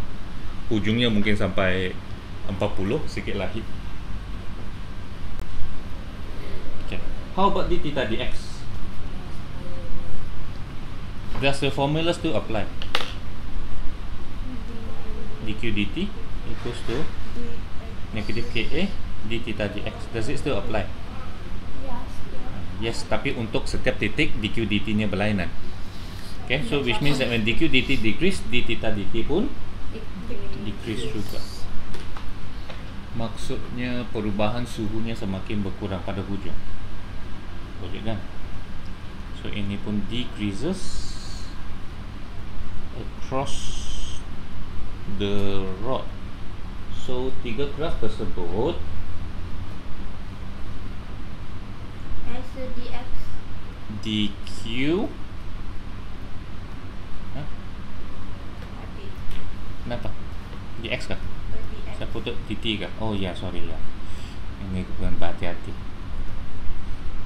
Ujungnya mungkin sampai 40 sikit lah heat. Okay. How about d theta dx? Does the formula still apply? dq dt equals to negative ka d theta dx. Does it still apply? Yes, tapi untuk setiap titik dq dt nya berlainan. Okay, so which means that when dq dt decrease, d theta dt pun decrease juga. Maksudnya perubahan suhunya semakin berkurang pada hujung. Boleh kan? So ini pun decreases across the rod. So tiga graf tersebut S dx dq kenapa? dx kah? Saya putus dt kah? Oh ya, sorry ya. Ini bukan berhati-hati.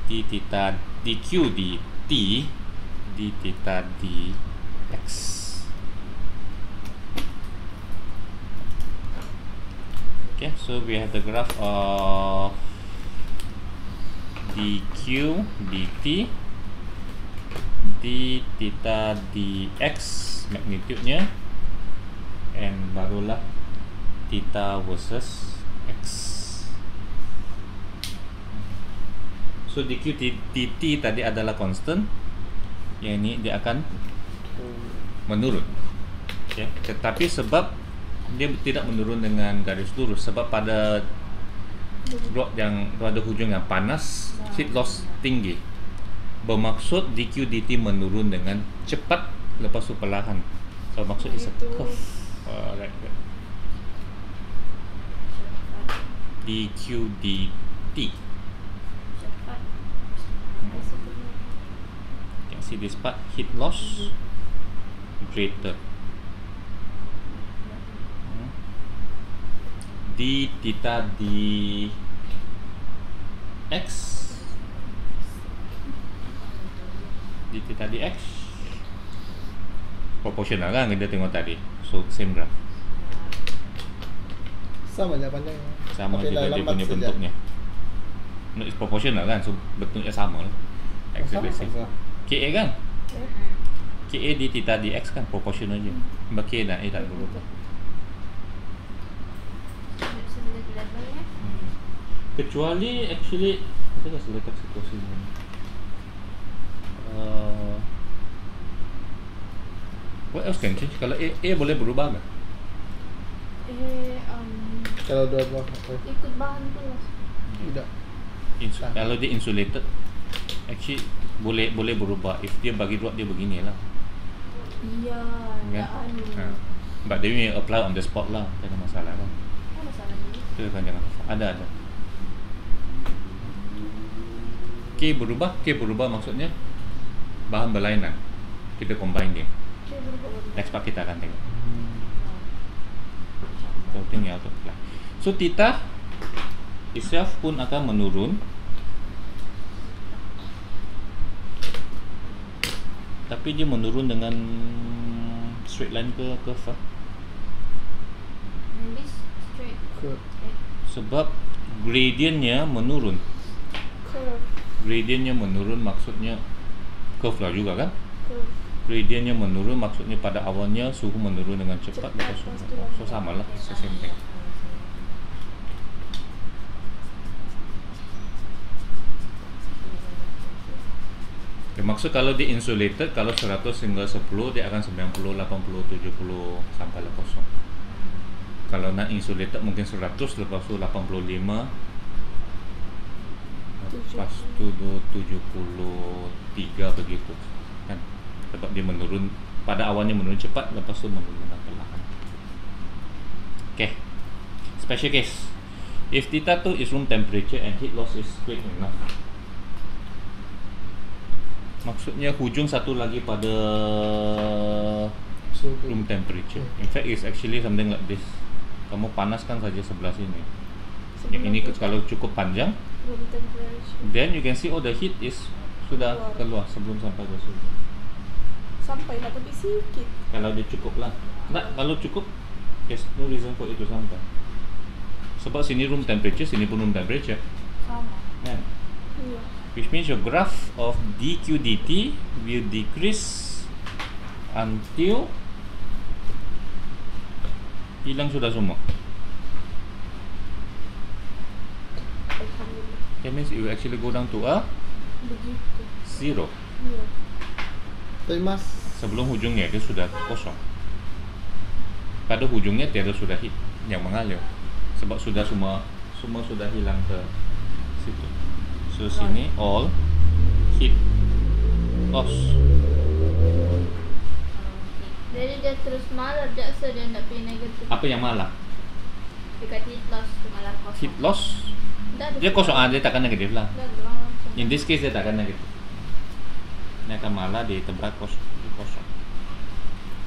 D theta dq dt d theta dx. Okay, so we have the graph of dq dt d theta dx magnitude-nya, and barulah theta versus x. So dq dt tadi adalah constant, yang ini dia akan menurun. Okay. Tetapi sebab dia tidak menurun dengan garis lurus, sebab pada rod yang pada hujung yang panas, heat loss tinggi, bermaksud dq dt menurun dengan cepat, lepas tu perlahan. So maksud is a curve. Like that. dq dt. You can see this part, heat loss greater. D theta dx d theta dx proporsional kan kita tengok tadi. So same graph, Sama je panjangnya. sama Tapi juga dah dia lambat punya saja. bentuknya. No, it's proportional kan, so bentuknya sama lah. Exactly same. Sama. KA kan? KA d theta dx kan proportional je. Mbak K dan A tak berubah. Kecuali actually kita dah letak situasi ni. What else can change? Kalau A boleh berubah kan? Kalau dua-dua apa? ikut bahan tu lah. Tidak. Kalau dia insulated, actually boleh berubah. If dia bagi rod dia begini lah. Iya, Kan? tak anu. But they will apply on the spot lah. Tak ada masalah kan? Apa masalahnya? Itu kan jangan ada. K berubah maksudnya bahan berlainan. Kita combine dia. Dia berubah. Next part kita akan tengok. So tinggal tu apply. So theta itself pun akan menurun. Tapi dia menurun dengan straight line ke curve lah. And this straight. Ke Sebab gradientnya menurun. Curve. Gradientnya menurun maksudnya curve lah juga kan? Curve. Gradientnya menurun maksudnya pada awalnya suhu menurun dengan cepat, lepas Cepat, suhu lepas tu so sama lah, so same thing. Ya, maksud kalau di insulated, kalau 100 hingga 10 dia akan 90, 80, 70 sampai lah kosong. Kalau nak insulated mungkin 100, lepas tu 85, lepas tu 73 begitu kan. Sebab dia menurun, pada awalnya menurun cepat, lepas tu menurun perlahan. Okay, special case. If theta 2 is room temperature and heat loss is quick enough. Maksudnya hujung satu lagi pada room temperature. In fact, it's actually something like this. Kamu panaskan saja sebelah sini. Yang ini kalau cukup panjang, room temperature. then you can see the heat is sudah keluar sebelum sampai ke suhu. Sampai lah tapi sikit. Kalau dia cukup lah. Nah, kalau cukup, there's no reason for it to sampai. Sebab sini room temperature, sini pun room temperature. Sama. Kan? Iya. Which means your graph of dq dt will decrease until hilang sudah semua. Alhamdulillah. That means it will actually go down to a Begitu. zero. Iya. Tapi mas, Sebelum hujungnya dia sudah kosong. Pada hujungnya tiada sudah heat yang mengalir. Sebab sudah semua sudah hilang ke situ. So sini all heat loss. Jadi dia terus malar jaksa dia nak pergi negatif. Apa yang malah? Dekat heat loss tu malar kosong. Heat loss. Dah ada Dia kosong dia takkan negatif lah. Dah ada langsung. In this case dia takkan negatif. Dia akan malah di tebrak kosong.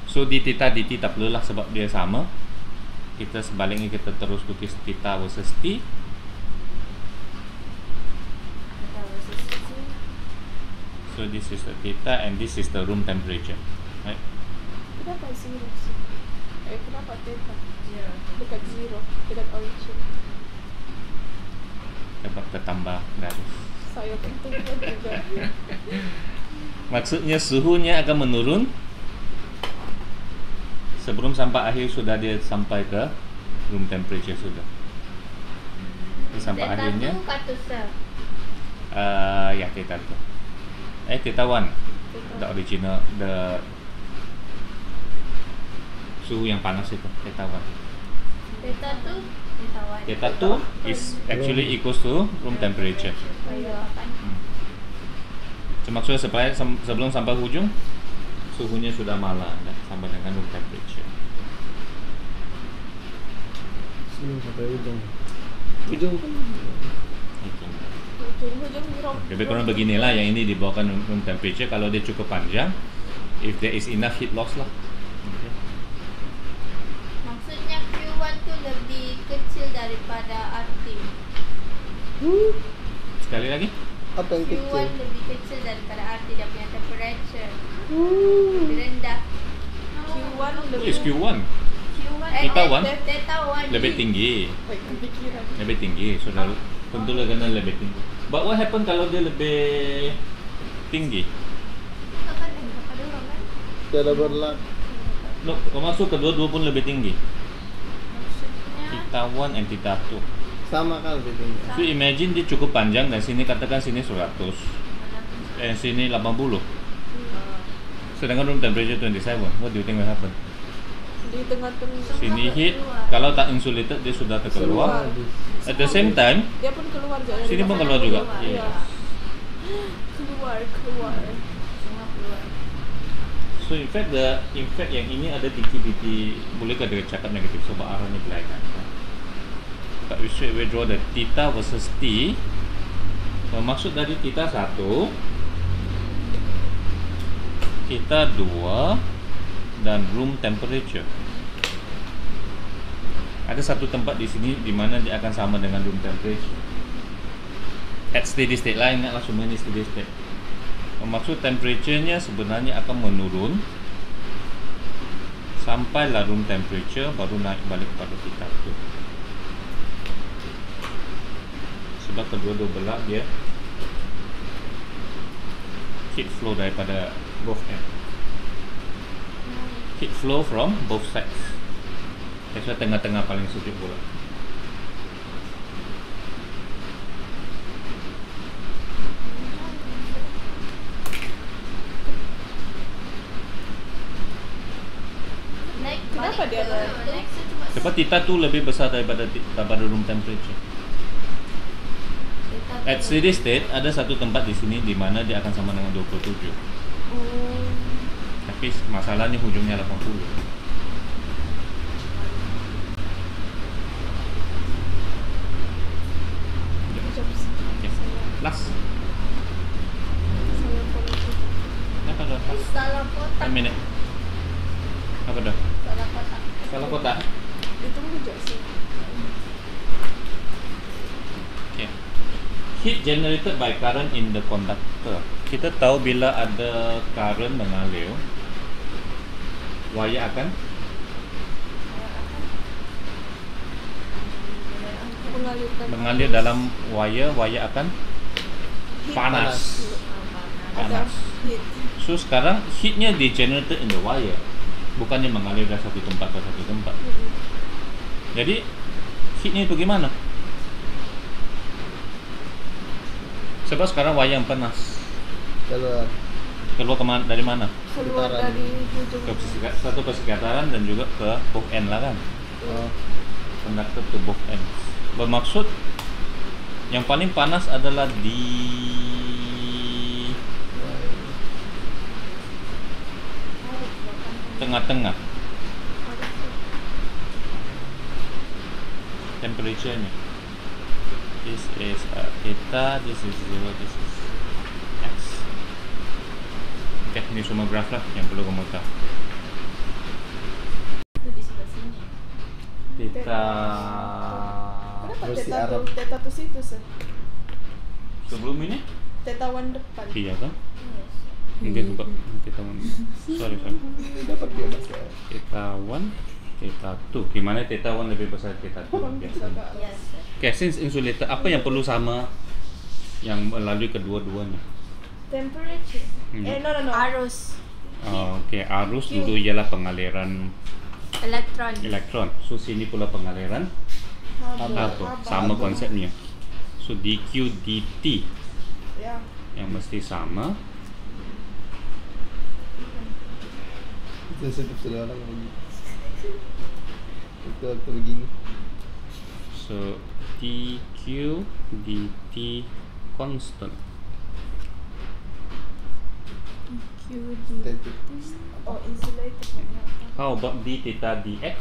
So di theta dt tak perlulah sebab dia sama. Kita sebaliknya kita terus lukis theta versus t. Kita versus T. So this is the theta and this is the room temperature. Right? Kenapa zero sih? Kenapa theta? Zero. Dekat zero, dekat origin. Sebab tertambah garis. Saya penting juga. Maksudnya suhunya akan menurun sebelum sampai akhir sudah dia sampai ke room temperature sudah. Sampai Theta akhirnya tu kata sel. ya theta tu. Theta 1. The original, the suhu yang panas itu theta 1. Theta tu theta 1. Theta 2 is actually equals to room temperature. Maksudnya sebelum sampai hujung suhunya sudah malah sama dengan room temperature. sebelum sampai ujung. Ujung pun Hujung zero. Lebih kurang beginilah yang ini dibawakan room temperature. Kalau dia cukup panjang, if there is enough heat loss lah. Okay. Maksudnya Q1 tu lebih kecil daripada RT. Sekali lagi. apa yang Q1 kecil? lebih kecil daripada RT dia punya temperature. Lebih rendah. Q1 Yes, Q1 Theta Theta 1 Theta 1 lebih tinggi. Baik pikiran. Lebih tinggi. Sudah tentulah kena lebih tinggi. But what happen kalau dia lebih tinggi? Tiada berlaku. No, maksud kedua-dua pun lebih tinggi. Maksudnya Theta 1 and Theta 2. Sama kan lebih tinggi. So imagine dia cukup panjang dan sini katakan sini 100 dan sini 80. Sedangkan room temperature 27. What do you think will happen? Di tengah-tengah. Sini heat, kalau tak insulated dia sudah terkeluar. At the same time, Dia pun keluar juga. sini pun keluar juga. Iya. Yes. Keluar. semua keluar. So in fact yang ini ada dikit-dikit, bolehkah dia cakap negatif sebab arahnya belakang. But we straight away draw the theta versus t. Maksud dari theta 1, theta 2 dan room temperature. Ada satu tempat di sini di mana dia akan sama dengan room temperature. At steady state lah, ingatlah semua ini steady state. Maksud temperature-nya sebenarnya akan menurun sampailah room temperature baru naik balik pada theta 2. Sebab kedua-dua belah dia heat flow daripada both end. Heat flow from both sides. That's why tengah-tengah paling sejuk pula. Kenapa dia ada? Sebab theta tu lebih besar daripada room temperature. At steady state ada satu tempat di sini di mana dia akan sama dengan 27. Tapi masalahnya hujungnya 80. Last. Apa dah? Salah kotak. 1 minit. Apa dah? Salah kotak. Salah kotak. Itu juga sih. Okay. Heat generated by current in the conductor. Kita tahu bila ada current mengalir, wire akan mengalir dalam wire akan panas. Ada heat. So sekarang heatnya di generated in the wire, bukannya mengalir dari satu tempat ke satu tempat. Jadi heatnya itu gimana? Sebab sekarang wire yang panas. Keluar dari mana? Keluar dari hujung. Satu ke sekitaran dan juga ke both end lah kan. Conductor to both ends. Bermaksud yang paling panas adalah di tengah-tengah temperature-nya. This is theta, this is 0, this is x. Okay, ini semua graf lah yang perlu kamu tahu. Itu di sebelah sini. Theta Kenapa Versi theta Arab. tuh? Theta tuh situ sih. sebelum ini Theta 1 depan. iya kan? Yes. Mungkin buka theta 1. Sorry. Dapat dia mas ya. Theta 1, theta 2. Gimana theta 1 lebih besar dari theta 2? Biasanya. Yes. Sir. Okay, since insulator, apa yang perlu sama yang melalui kedua-duanya? Temperature. No. Arus. Okay, arus dulu ialah pengaliran Elektron. elektron. So sini pula pengaliran haba. Sama konsepnya. So dq dt Ya. yang mesti sama. Betul orang lagi. Betul begini. So dq dt constant. Static. Oh, insulated. How about d theta dx?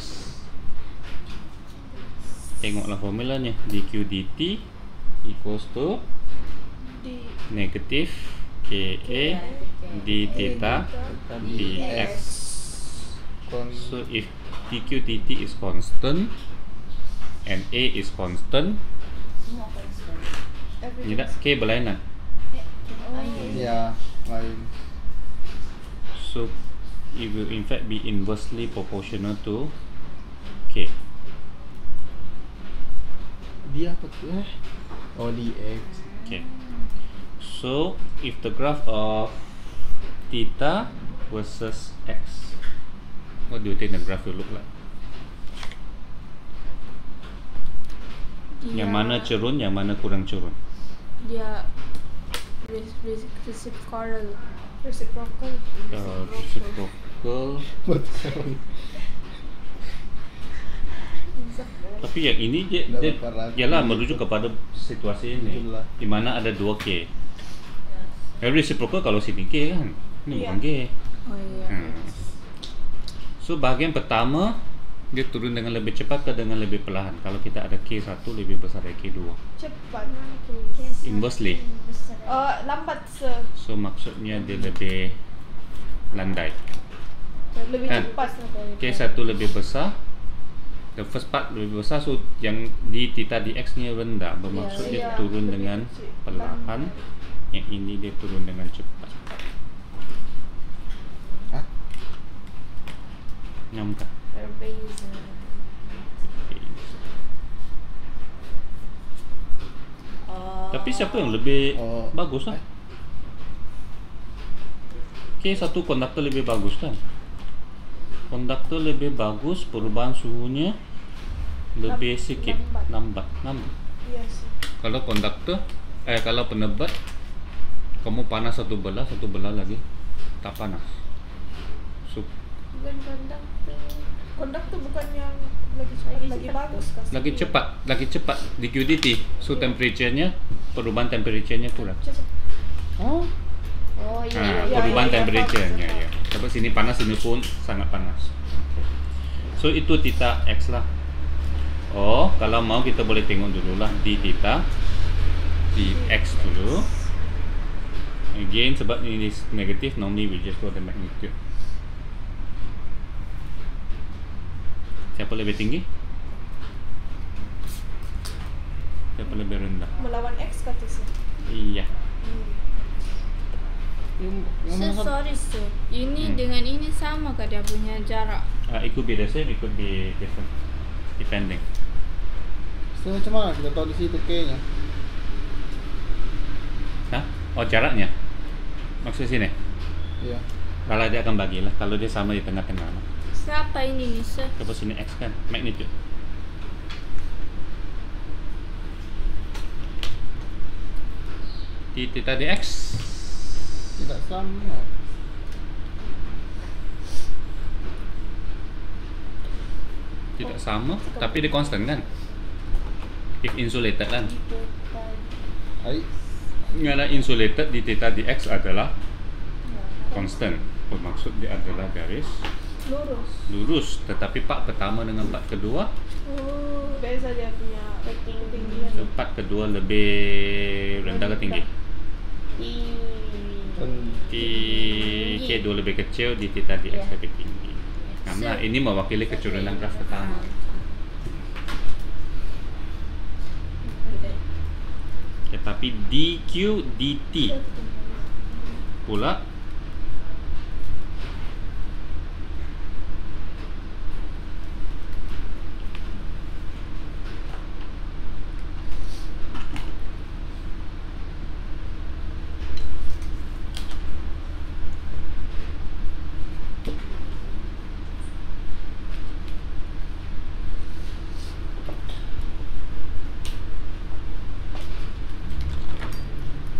Tengoklah formulanya. dq dt equals to Di negative ka d theta dx. So if dq dt is constant and a is constant, Semua constant. tidak k berlainan. Ya, lain. So it will in fact be inversely proportional to k. Dia apa tuh? Oh, dx. Okay. So if the graph of theta versus x, what do you think the graph will look like? Yang mana cerun, yang mana kurang cerun? Dia reciprocal. reciprocal. Reciprocal. Tapi yang ini dia ialah merujuk kepada situasi ini, Itulah. di mana ada 2k. Reciprocal kalau sini k kan, ini Iya. bukan k. Oh iya. So bahagian pertama dia turun dengan lebih cepat ke dengan lebih perlahan. Kalau kita ada K1 lebih besar dari K2. Cepat. Inversely. Lambat So maksudnya dia lebih landai. lebih Kan? cepat. K1 lebih besar. The first part lebih besar, so yang di theta dx nya rendah. Bermaksud dia Iya, turun lebih dengan kecil. perlahan. Yang ini dia turun dengan cepat. Hah? Nyamkan. Tapi siapa yang lebih Oh. bagus lah? K1 konduktor lebih bagus kan? Konduktor lebih bagus, perubahan suhunya lebih sedikit, lambat. Iya sih. Kalau konduktor, kalau penebat, kamu panas satu belah lagi tak panas. So bukan konduktor. Konduktor bukan yang lagi Lagi bagus cepat. kan? lagi cepat DQDT. So temperature-nya, perubahan temperature-nya kurang. Oh iya. Perubahan iya, temperature-nya paham. ya. Sebab sini panas, sini pun sangat panas. So itu theta X lah. Oh, kalau mau kita boleh tengok dululah di theta di X dulu. Again, sebab ini negatif, normally we just go the magnitude. Siapa lebih tinggi? Siapa lebih rendah? Melawan X kata saya. Iya. Sorry sir, ini dengan ini sama kah dia punya jarak? It could be the same, it could be different, depending. So macam mana kita tahu di situ K-nya? Hah? Oh, jaraknya? Maksud sini? Iya. Kalau dia akan bagilah, kalau dia sama di tengah-tengah. Siapa ini nih sir? Ke sini X kan, magnitude. Di theta dx Tidak sama. tidak sama, tapi dia constant kan? If insulated kan? Ai, Karena insulated di theta dx adalah constant. Bermaksud dia adalah garis lurus. Tetapi part pertama dengan part kedua, Beza dia punya ketinggian. part kedua lebih rendah ke tinggi? kan K2 lebih kecil, di theta dx lebih tinggi. Karena ini mewakili kecurangan graf pertama. Tetapi dq dt pula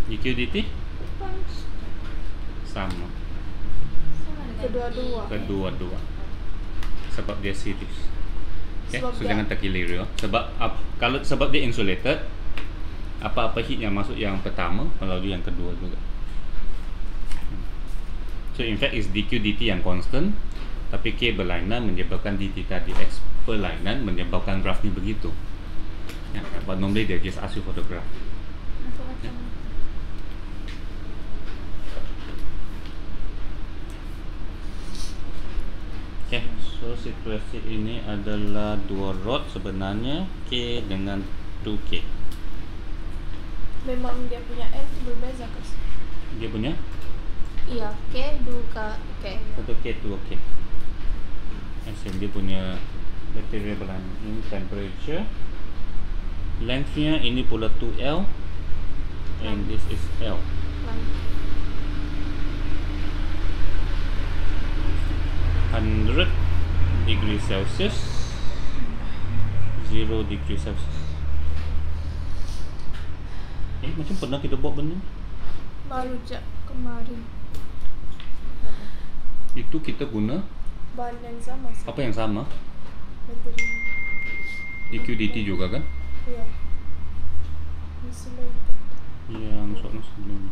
dq dt sama kedua-dua sebab dia series. Okay, Sebab so dia- jangan terkeliru. Sebab dia insulated, apa-apa heat yang masuk yang pertama melalui yang kedua juga. So in fact is dq dt yang constant, tapi k berlainan menyebabkan d theta dx berlainan menyebabkan graf ni begitu. Yeah, but normally they just ask you for the graph. Okay, so situasi ini adalah dua rod sebenarnya K dengan 2K. Memang dia punya L tu berbeza kan? Dia punya Iya, K duka K. 1K 2K. Asal dia punya material berlainan. Ini temperature. Lengthnya ini pula 2L and this is L. 100 degree Celsius, 0 degree Celsius. Macam pernah kita buat benda ni. Baru jak kemarin. Itu kita guna Bahan yang sama sih. apa yang sama? Materi. DQDT juga kan? Iya. Insulated. Yang soalan sebelum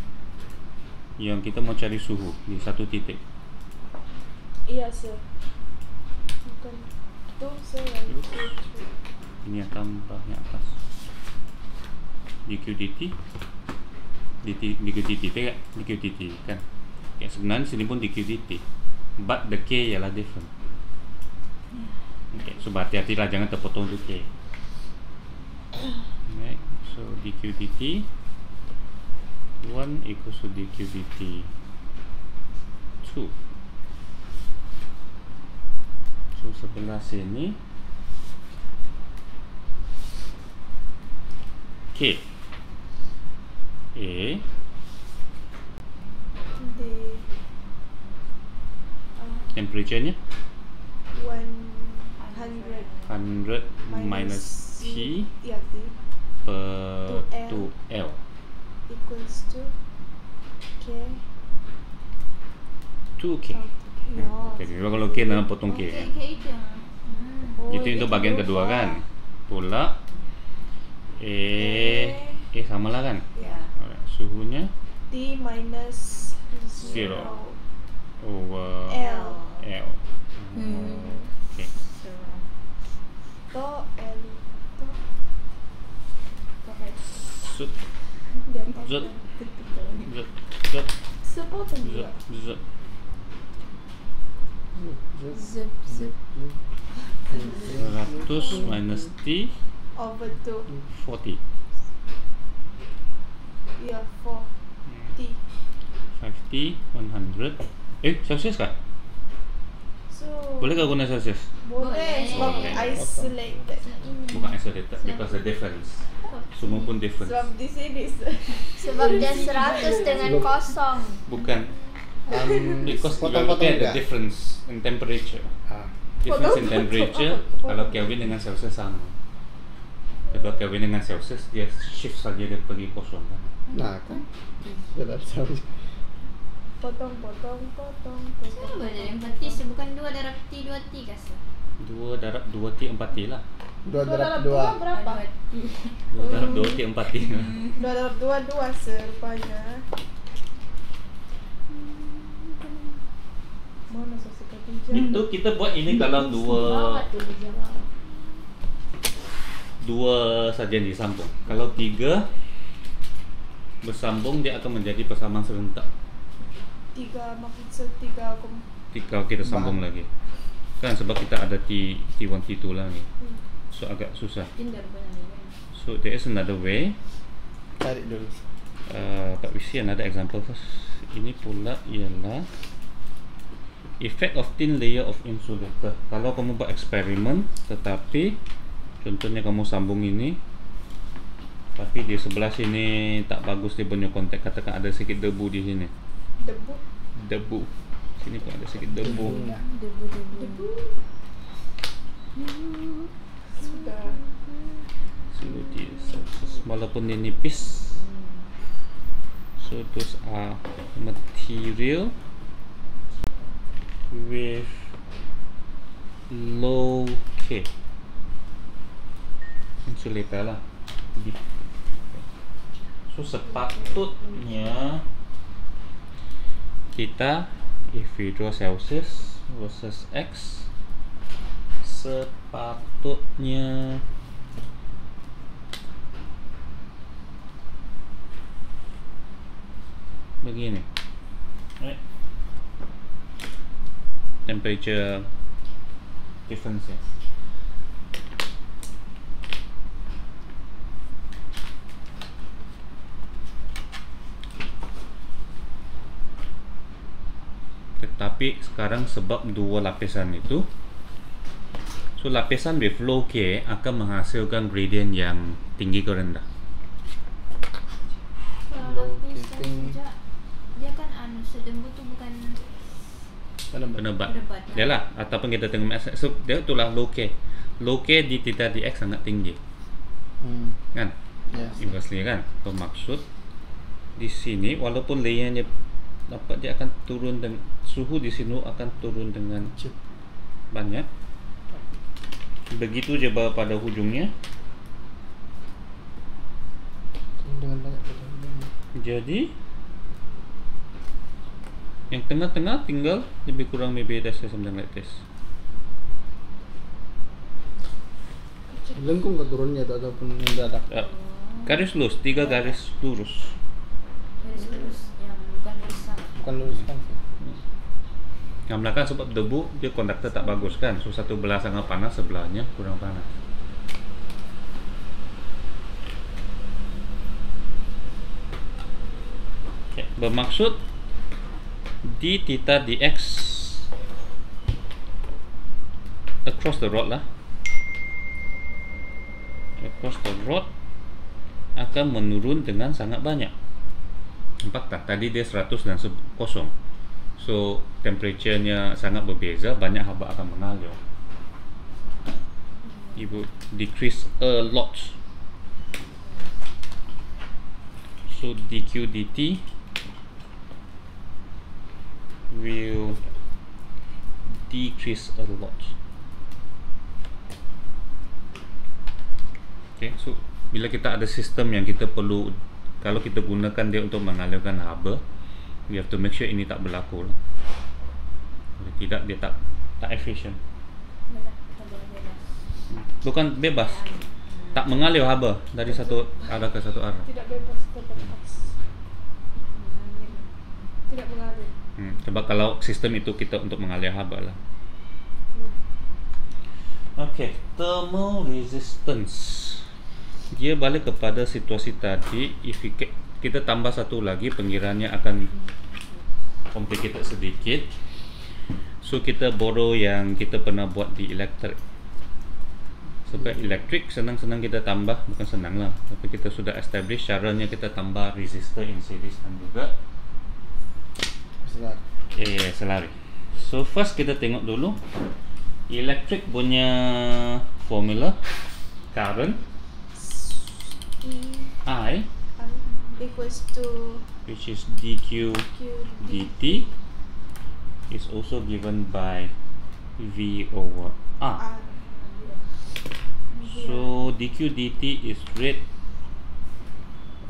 yang kita mau cari suhu di satu titik. Iya sir. Bukan. Itu saya yang Ini yang tambah yang atas. DQDT DQDT kan? DQDT kan? Ya, sebenarnya sini pun DQDT, but the K ialah different. Okay, so berhati-hatilah jangan terpotong tu K. Right, so DQDT 1 equals to DQDT 2. So sebelah sini K A di temperature-nya 100 100 minus T Iya T per 2L. 2L. equals to K 2K. out to K. Ya. Jadi kalau K dalam potong K. Kayak itu yang. Oh, Itu bagian kedua dua. kan. Pula E sama lah kan. Ya. Alright, suhunya T minus Zero. over L. L. Okay. To L. To. Zut, Dia apa? zut, zut, zut, Sepotong zut, juga. zut. Zip zip 100 minus T over 2. 40. Ya 4 T. 50, 100. Celsius kah? So Boleh kah guna Celsius? boleh sebab Boleh. isolated. Bukan isolated, because the difference. Semua pun difference. Sebab di sini Sebab dia 100 dengan kosong. Bukan. Because you are looking at the difference in temperature. Difference in temperature, kalau Kelvin dengan Celsius sama. Kalau Kelvin dengan Celsius, dia shift saja dia pergi kosong kan. Nah kan. Sudah tahu. potong. Kenapa jadi 4T? Bukan 2 darab T, 2T kasih. 2 darab 2T 4T lah. 2 darab 2. berapa? 2 darab 2T 4T. 2 darab 2 serupanya. Mana sosial kerja? Itu kita buat ini kalau dua saja disambung. Kalau 3 bersambung, dia akan menjadi persamaan serentak. 3 maksud 3 Kalau kita sambung lagi kan, sebab kita ada T1 T2 lagi, so agak susah. So there is another way. Cari dulu. But we see another example first. Ini pula ialah effect of thin layer of insulator. Kalau kamu buat eksperimen, tetapi contohnya kamu sambung ini, tapi di sebelah sini tak bagus dia punya kontak, katakan ada sedikit debu di sini. Debu. Sini pun ada sedikit debu. Debu. Sudah. So this, walaupun dia nipis, so those are material with low K. Insulator lah. So sepatutnya kita, if we draw Celsius versus X, sepatutnya begini, right? Temperature difference ya. Tetapi sekarang sebab dua lapisan itu, so lapisan with low K akan menghasilkan gradient yang tinggi ke rendah. Kalau lapisan sejak dia kan sedembu tu bukan Penebat. Penebat, Dia lah, ataupun kita tengok so dia itulah low K. Low K di theta dx sangat tinggi. Kan? Yes. Inversely kan. Bermaksud di sini walaupun layernya dapat, dia akan turun dan suhu di sini akan turun dengan banyak. Begitu je pada hujungnya. Dengan banyak. Jadi yang tengah-tengah tinggal lebih kurang maybe that's something like this. Lengkung ke turunnya tu ataupun mendadak? Garis lurus, 3 garis lurus. garis lurus yang bukan lurus sangat. Bukan lurus kan? Yang belakang sebab debu, dia konduktor tak bagus kan. So satu belah sangat panas, sebelahnya kurang panas. Okay. Bermaksud d theta dx across the rod lah, across the rod akan menurun dengan sangat banyak. Nampak tak? Tadi dia 100 dan kosong. So temperature-nya sangat berbeza, banyak haba akan mengalir. It would decrease a lot. So dq dt will decrease a lot. Okay, so bila kita ada sistem yang kita perlu, kalau kita gunakan dia untuk mengalirkan haba, we have to make sure ini tak berlaku lah. Kalau tidak, dia tak efisien. Bukan bebas, tak mengalir haba dari satu arah ke satu arah. Tidak bebas, terbatas. Tidak mengalir. Sebab kalau sistem itu kita untuk mengalir haba lah. Okay, thermal resistance. Dia balik kepada situasi tadi. If kita tambah satu lagi, pengiraannya akan complicated sedikit. So kita borrow yang kita pernah buat di elektrik. Sebab elektrik senang-senang kita tambah, bukan senang lah, tapi kita sudah establish caranya kita tambah resistor in series dan juga selari. So first kita tengok dulu elektrik punya formula. Current I Equals to which is dq dt is also given by V over R. So dq dt is rate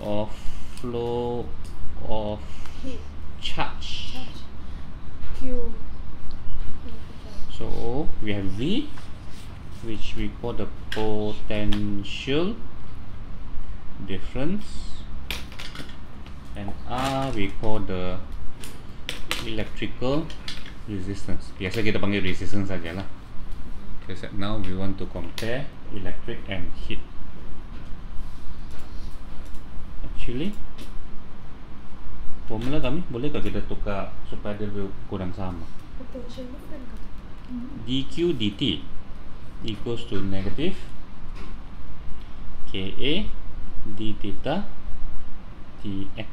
of flow of heat. charge. Q. So we have V, which we call the potential difference, and R we call the electrical resistance. Biasa kita panggil resistance sajalah. Okay, now we want to compare electric and heat. Actually, formula kami bolehkah kita tukar supaya dia lebih kurang sama? Potential different kan? dq dt equals to negative Ka d theta dx.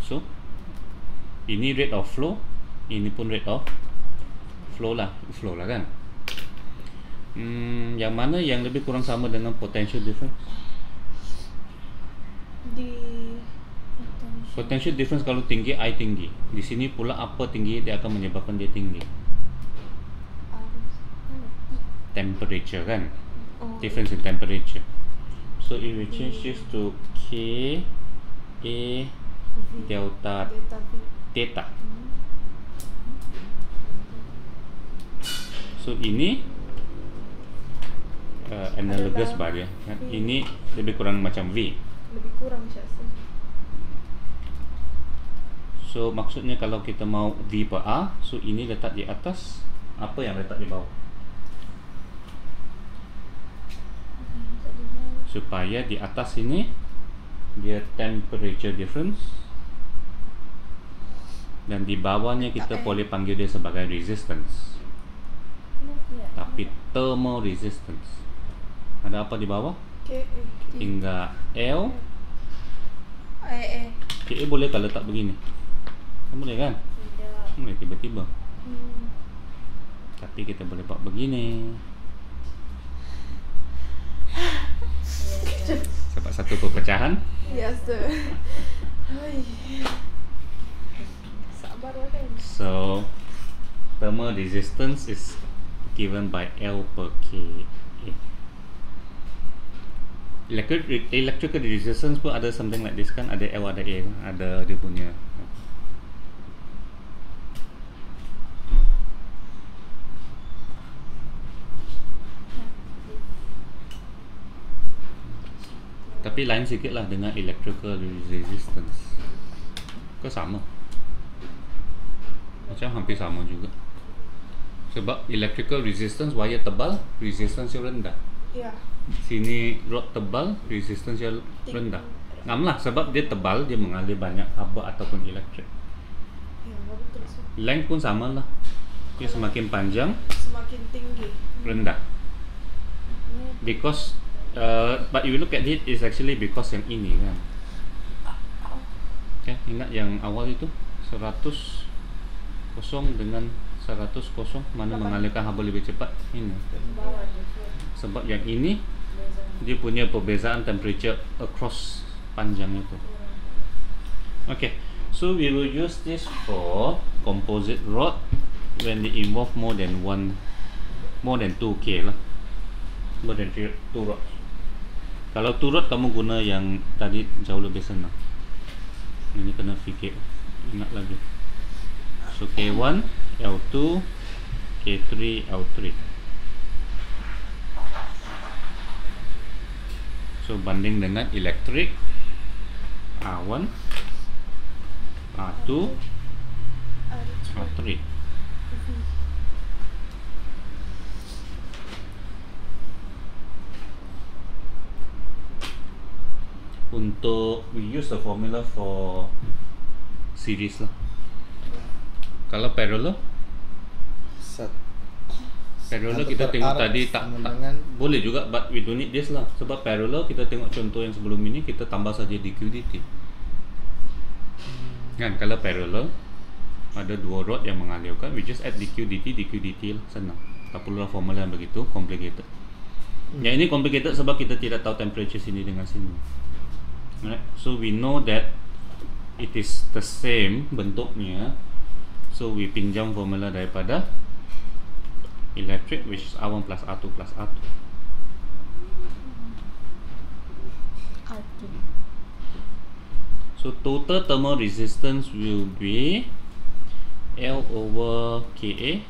So ini rate of flow, ini pun rate of flow lah kan. Yang mana yang lebih kurang sama dengan potential difference? Potential difference kalau tinggi, I tinggi. Di sini pula apa tinggi, dia akan menyebabkan dia tinggi. Temperature kan? Difference in temperature. So if we change this to K A delta theta. So ini analogous bar ya. Ini lebih kurang macam V. Lebih kurang siapa? So maksudnya kalau kita mau V per R, so ini letak di atas, apa yang letak di bawah? Supaya di atas ini dia temperature difference, dan di bawahnya kita boleh panggil dia sebagai resistance. Tapi thermal resistance. Ada apa di bawah? Hingga L. KA boleh kalau letak begini? Kan boleh kan? Tidak. Boleh tiba-tiba. Tapi kita boleh buat begini. Sebab satu perpecahan. Yes, sabar lah kan. So thermal resistance is given by L per K. Electrical resistance pun ada something like this kan, ada L ada A, ada dia punya. Tapi lain sikit lah dengan electrical resistance. Ke sama? Macam hampir sama juga. Sebab electrical resistance wire tebal, resistance yang rendah. Ya. Sini rod tebal, resistance yang rendah. Ngam lah, sebab dia tebal, dia mengalir banyak haba ataupun elektrik. Ya, betul sih. Length pun sama lah. Dia semakin panjang, Semakin tinggi. rendah. Because but if you look at it, is actually because yang ini kan. Okay, ingat yang awal itu 100 kosong dengan 100 kosong, mana mengalirkan haba lebih cepat? Ini. Sebab yang ini dia punya perbezaan temperature across panjang itu. Okay. So we will use this for composite rod when they involve more than 2K lah, more than 2 rod. Kalau 2 rod kamu guna yang tadi jauh lebih senang. Ini kena fikir, ingat lagi. So K1, L2, K3, L3. So banding dengan elektrik R1, R2, R3. Untuk we use the formula for series lah. Kalau parallel kita tengok tadi tak boleh juga, but we don't need this lah. Sebab parallel kita tengok contoh yang sebelum ini, kita tambah saja DQ/DT. Kan kalau parallel ada 2 rod yang mengalirkan, we just add DQ/DT lah, senang. Tak perlulah formula yang begitu complicated. Yang ini complicated sebab kita tidak tahu temperature sini dengan sini. Right? So we know that it is the same bentuknya. So we pinjam formula daripada electric, which is R1 plus R2 plus R2. So total thermal resistance will be L over Ka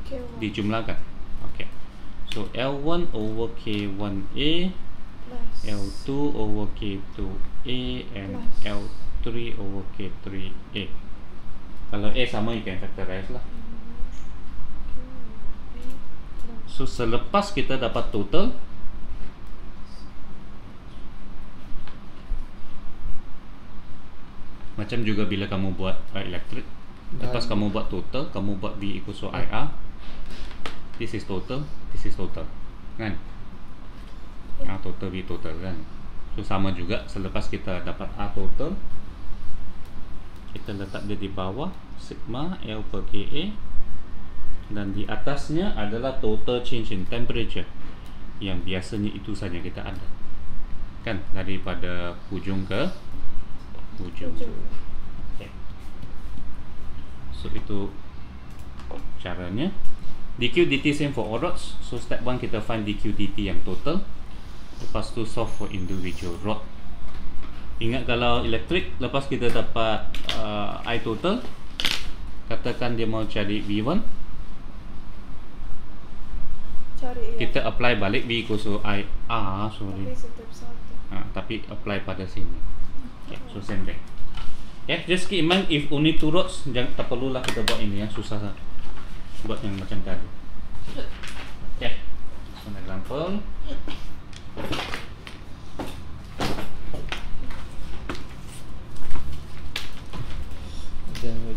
K1 dijumlahkan. Okay. So L1 over K1A, plus L2 over K2A, and Plus. L3 over K3A. Kalau A sama, you can factorize lah. So selepas kita dapat total, macam juga bila kamu buat elektrik, lepas kamu buat total, kamu buat V equals to IR. This is total, this is total, kan? A total, V total, kan? So sama juga, selepas kita dapat A total, kita letak dia di bawah sigma L per Ka, dan di atasnya adalah total change in temperature, yang biasanya itu saja kita ada, kan, daripada hujung ke hujung. Okay. So itu caranya. DQ/DT same for all rods. So step 1 kita find DQ/DT yang total, lepas tu solve for individual rod. Ingat kalau elektrik, lepas kita dapat I total, katakan dia mau cari V1, cari kita apply balik V equals to IR, sorry. tapi setiap satu. Tapi apply pada sini. Okay, so same thing. Okay, just keep in mind if only 2 rods, jangan, tak perlulah kita buat ini ya, susah sangat. Buat yang macam tadi. Okay, one example.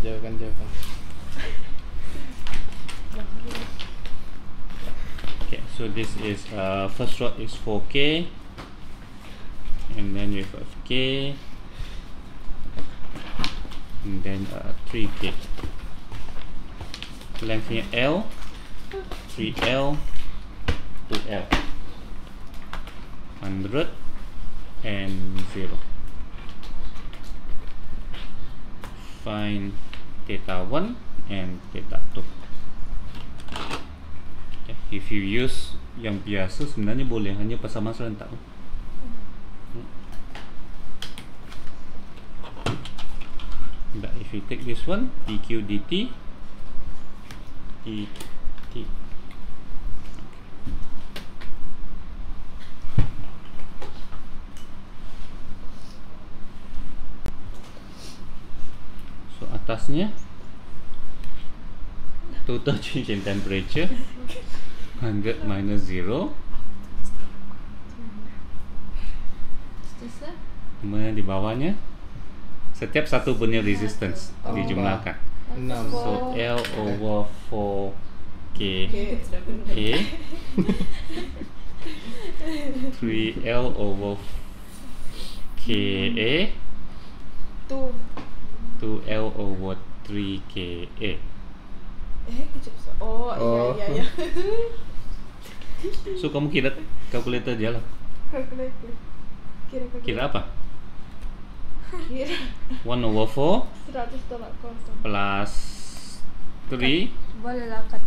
Jauhkan. Okay, so this is first rod is 4K, and then we have K, and then 3K. Lengthnya L, 3L, 2L, 100 and 0. Find theta 1 and theta 2. Okay. If you use yang biasa sebenarnya boleh, hanya pasal masa rentak. But if you take this one, DQ/DT, DT. So atasnya total change in temperature 100 minus 0. Kemudian di bawahnya setiap satu punya resistance dijumlahkan. 6. So L over 4K A 3L over KA 2L over 3KA. Kejap. Oh. Ya. So kamu kira kalkulator je lah. Calculator. Kira Kira apa? Kira 1/4 100 tolak kosong. plus 3 Boleh lah cut.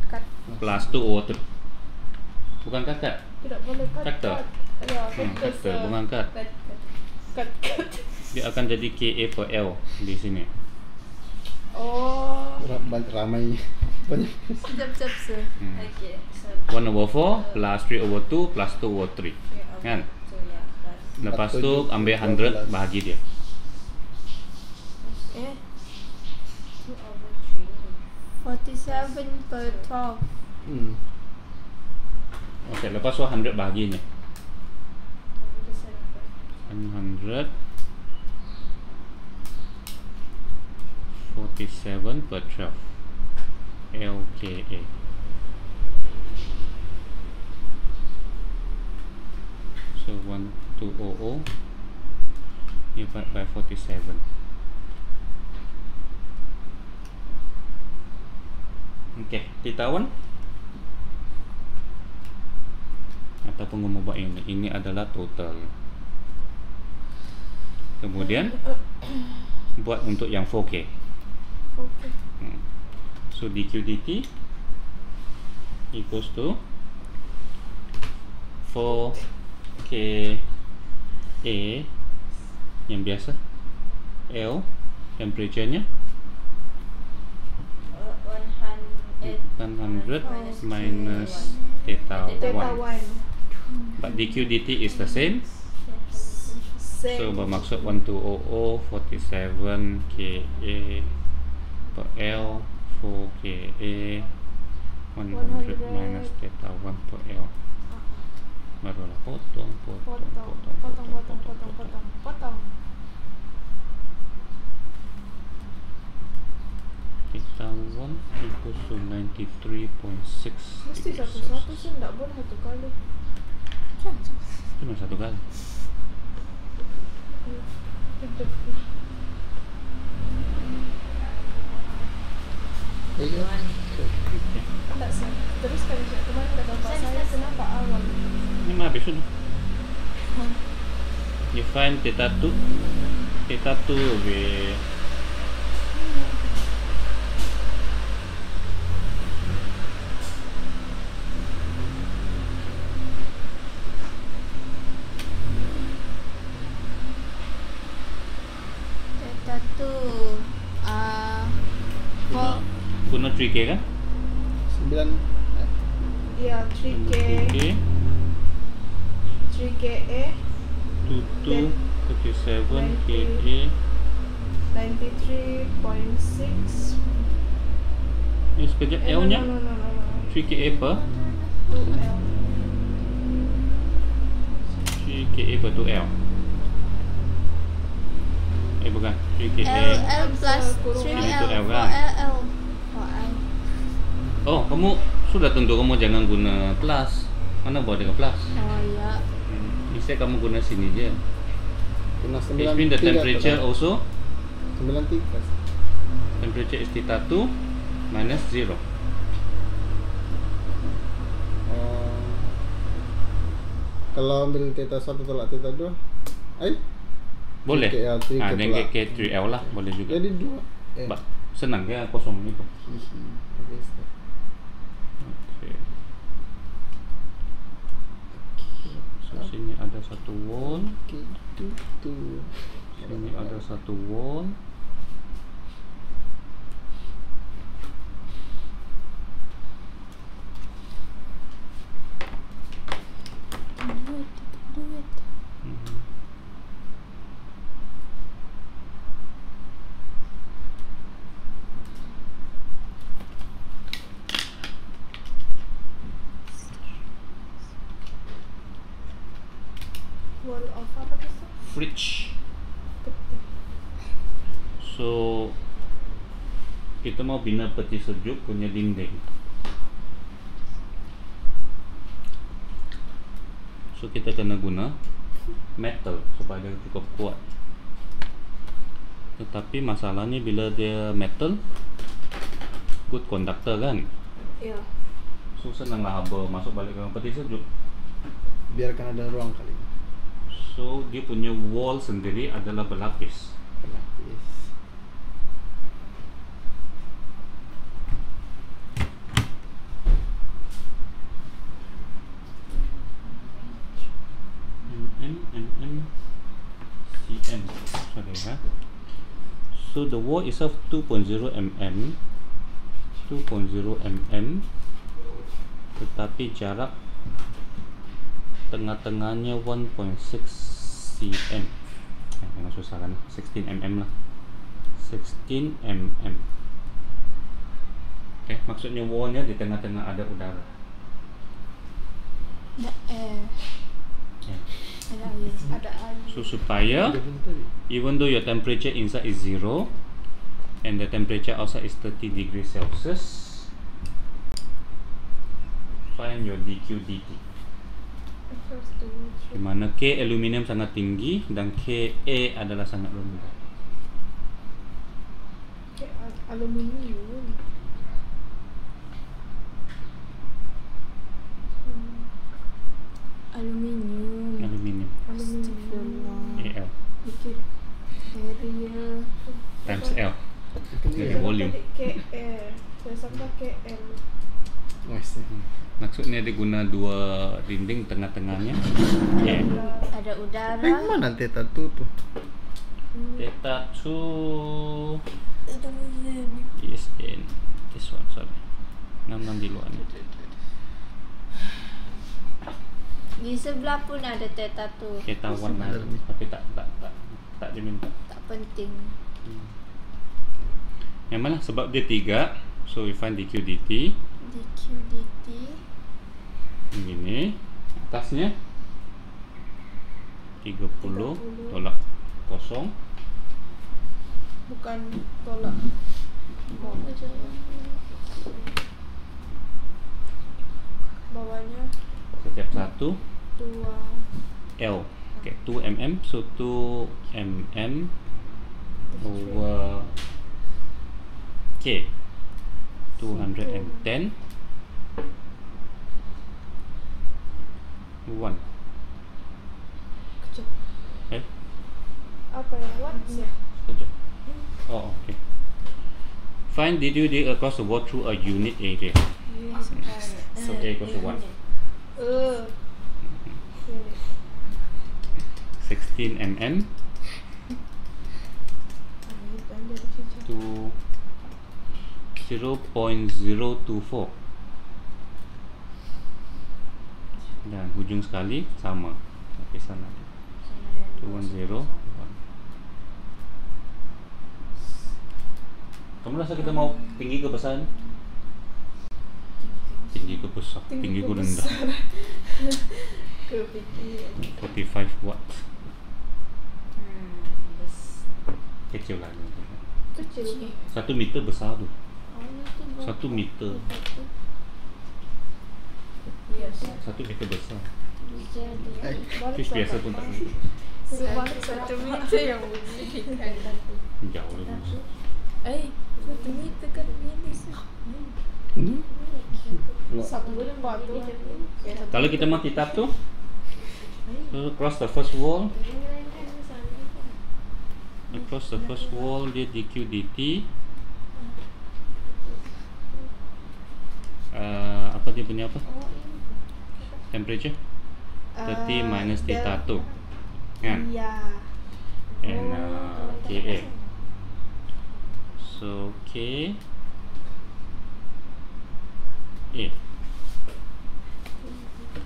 plus 2/3. Bukan cut. Tidak boleh cut. Factor. Ya, Factor, factor. bukan cut. Cut. Dia akan jadi KA per L di sini. Oh. Ramai banyak. Sekejap sir. Hmm. Okay. So 1/4 plus 3/2 plus 2/3. Kan? So ya, plus. Lepas tu ambil 100 bahagi dia. 47 per 12. Okey, lepas tu 100 bahaginya. 100 47 per 12 LKA. So 1200 divided by 47. Okey, ditawan ataupun kamu buat ini adalah total. Kemudian buat untuk yang 4K. Okay. So dq dt equals to 4K A yang biasa, L temperature-nya 100 minus theta Theta 1. 1. But dq dt is the same. Same. So bermaksud 1200 47 KA per L 4 KA 100 minus theta 1 per L. Barulah potong. Theta 1 equals to 93.6. Mesti satu-satu sih, tak boleh satu kali. Cuma satu kali. Tak sih. Terus kali kemarin kata bapak saya kenapa awal? Ini mah habis sudah. You find theta 2 with Theta tu guna 3K kan? 9 Ya, 3K, 3KA, 22 37 KA 93.6. Ini sekejap L nya No. 3KA per 2L. 3KA per 2L. Bukan 3KA. L plus Ini 3L tu L 4 kan? L. Oh, kamu sudah tentu kamu jangan guna plus. Mana boleh dengan plus? Oh ya. Instead kamu guna sini je. kena Which means the temperature also 93. temperature is theta 2 minus 0. Kalau ambil theta 1 tolak theta 2, Boleh. 3KL, 3K Ah, dan pula. ke 3L lah, boleh juga. Jadi 2. Ba, senang ya kosong itu. Okay, stop. Okay. So sini ada 1 volt, Okay, tu. sini ada 1 volt. Wall of apa tu? Fridge. Betul. So kita mau bina peti sejuk punya dinding. So kita kena guna metal supaya dia cukup kuat. Tetapi masalahnya bila dia metal, good conductor kan. Ya. So senanglah haba masuk balik ke peti sejuk. Biarkan ada ruang kali. So dia punya wall sendiri adalah berlapis. Yes. cm. Sorry, huh? So the wall itself 2.0 mm, 2.0 mm, tetapi jarak tengah-tengahnya 1.6 cm. Jangan susah kan, 16 mm lah, 16 mm. Okay, maksudnya wallnya di tengah-tengah ada udara. Ada air. Yeah. Ada air. Ada air. So supaya even though your temperature inside is 0 and the temperature outside is 30 degrees Celsius, find your dq dt. Di mana K aluminium sangat tinggi dan Ka adalah sangat rendah. Aluminium. Aluminium. Aluminium Astagfirullah. Al Fikir area times L jadi volume. KL. Saya sangka KL. Nice. Maksudnya dia guna dua dinding tengah-tengahnya. Yeah. ada udara. Mana theta tu tu? Theta 2 is in this one, sorry. 66 di luar ni. Di sebelah pun ada theta tu. Theta 1 lah, tapi tak diminta. Tak penting. Yang mana sebab dia 3, so we find dq dt. dq dt. Begini, atasnya 30 tolak kosong. Bukan tolak. Bawahnya Setiap satu 2. L. Okay, 2 mm, so 2 mm over K 210 1. Kejap. Apa yang watts ya? Sekejap. Oh, okay. Find dq dt across the wall through a unit area. So A equals to 1. 16 mm to 0.024. Dan hujung sekali sama. Tapi sana 210 1. Kamu rasa kita mau tinggi ke besar ni? Tinggi ke besar, tinggi ke rendah. Kepikiran. 45 watt. Kecil lah ni. Kecil. 1 meter besar tu. 1 meter. 1 meter besar. Fish biasa pun tak boleh. Sebab 1 meter yang menyedihkan. Jauh lah. 1 meter kan minus. Satu lembar tu. Kalau kita mau kitab tu, so across the first wall, dia dq dt. Apa dia punya apa? Temperature 30 minus theta 2 kan? Ya. And Ka. So K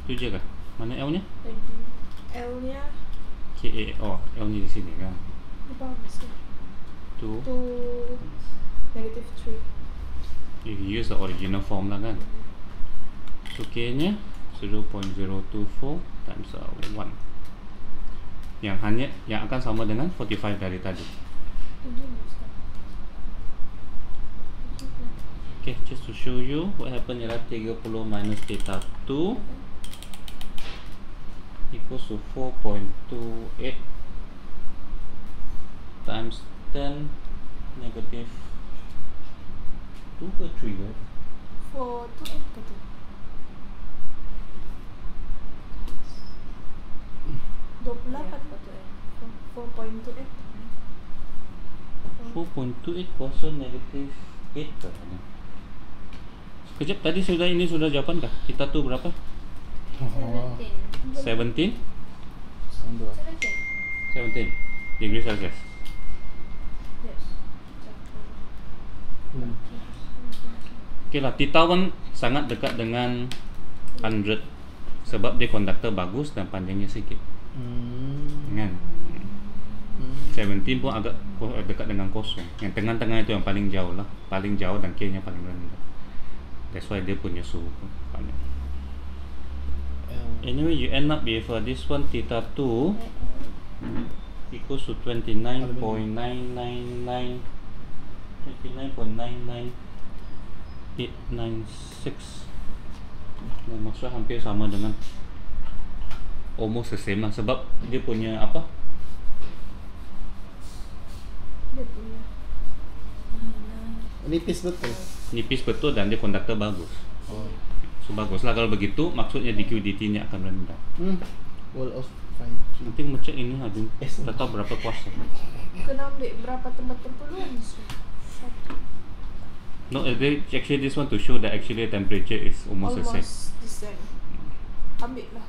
itu je kah? Mana L nya? L nya Ka. Oh, L ni di sini kan? di bawah sini. 2. To -3. You use the original form lah kan? So K nya 0.024 times 1 yang akan sama dengan 45 dari tadi. Okay, just to show you what happened ialah 30 minus theta 2 equals to 4.28 times 10 negative 2 ke 3 ke? 4 tu ke tu? 28 4.28 4.28 kosong negatif 8 ke? Sekejap, tadi ini sudah jawapan kah? Kita tu berapa? 17. 17? 17. 17 degree Celsius. Yes. Okay lah, T-Town sangat dekat dengan 100 sebab dia konduktor bagus dan panjangnya sikit. Kan? 17 pun agak dekat dengan kosong. Yang tengah-tengah itu yang paling jauh lah. Paling jauh dan K nya paling rendah. That's why dia punya suhu pun paling. Anyway, you end up with this one theta 2 equals to 29.999 29.99896. Maksudnya hampir sama dengan almost the same lah, sebab dia punya apa? Dia punya Nipis betul. Nipis betul dan dia konduktor bagus. So bagus lah kalau begitu, maksudnya liquidity nya akan rendah. Wall of 5G. Nanti ngecek ini aduh, tak tahu berapa kuasa. Kena ambil berapa tempat perpuluhan? Satu. No, actually this one to show that actually temperature is almost the same. The same. Ambil lah.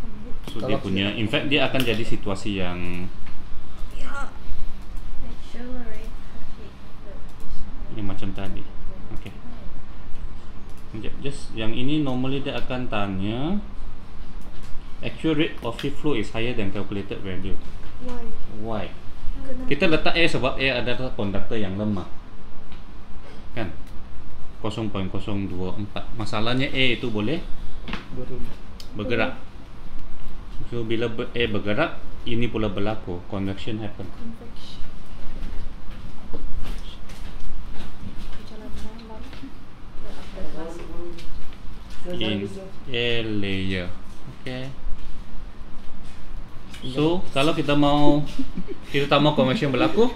Ambil. So dia punya, in fact dia akan jadi situasi yang macam tadi. Okay. Just yang ini normally dia akan tanya actual rate of heat flow is higher than calculated value. Why? Kita letak A sebab A adalah konduktor yang lemah. Kan? 0.024. Masalahnya A itu boleh bergerak. So bila A bergerak, ini pula berlaku, convection happen. In A layer. Okay. So kalau kita tak mau convection berlaku,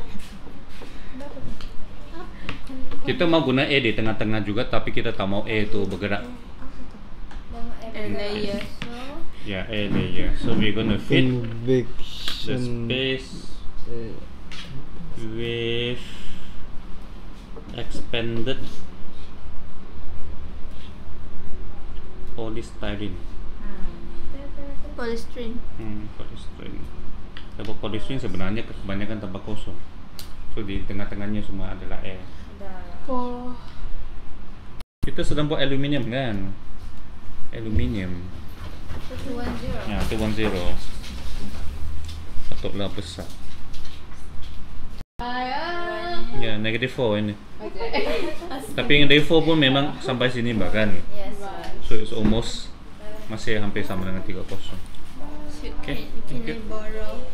kita mau guna A di tengah-tengah juga, tapi kita tak mau A itu bergerak. A layer. So Yeah, A layer. So we're gonna fit the Convection space with expanded polystyrene. polystyrene. Polystyrene. Sebab polystyrene sebenarnya kebanyakan tempat kosong. So di tengah-tengahnya semua adalah air. Oh. Kita sedang buat aluminium kan? Aluminium. 210. Ya, 210. Patutlah besar. Ya, negative 4 ini. Tapi yang negative 4 pun memang sampai sini bahkan. Yes. So it's almost masih hampir sama dengan 30. Okay, thank you. Can I borrow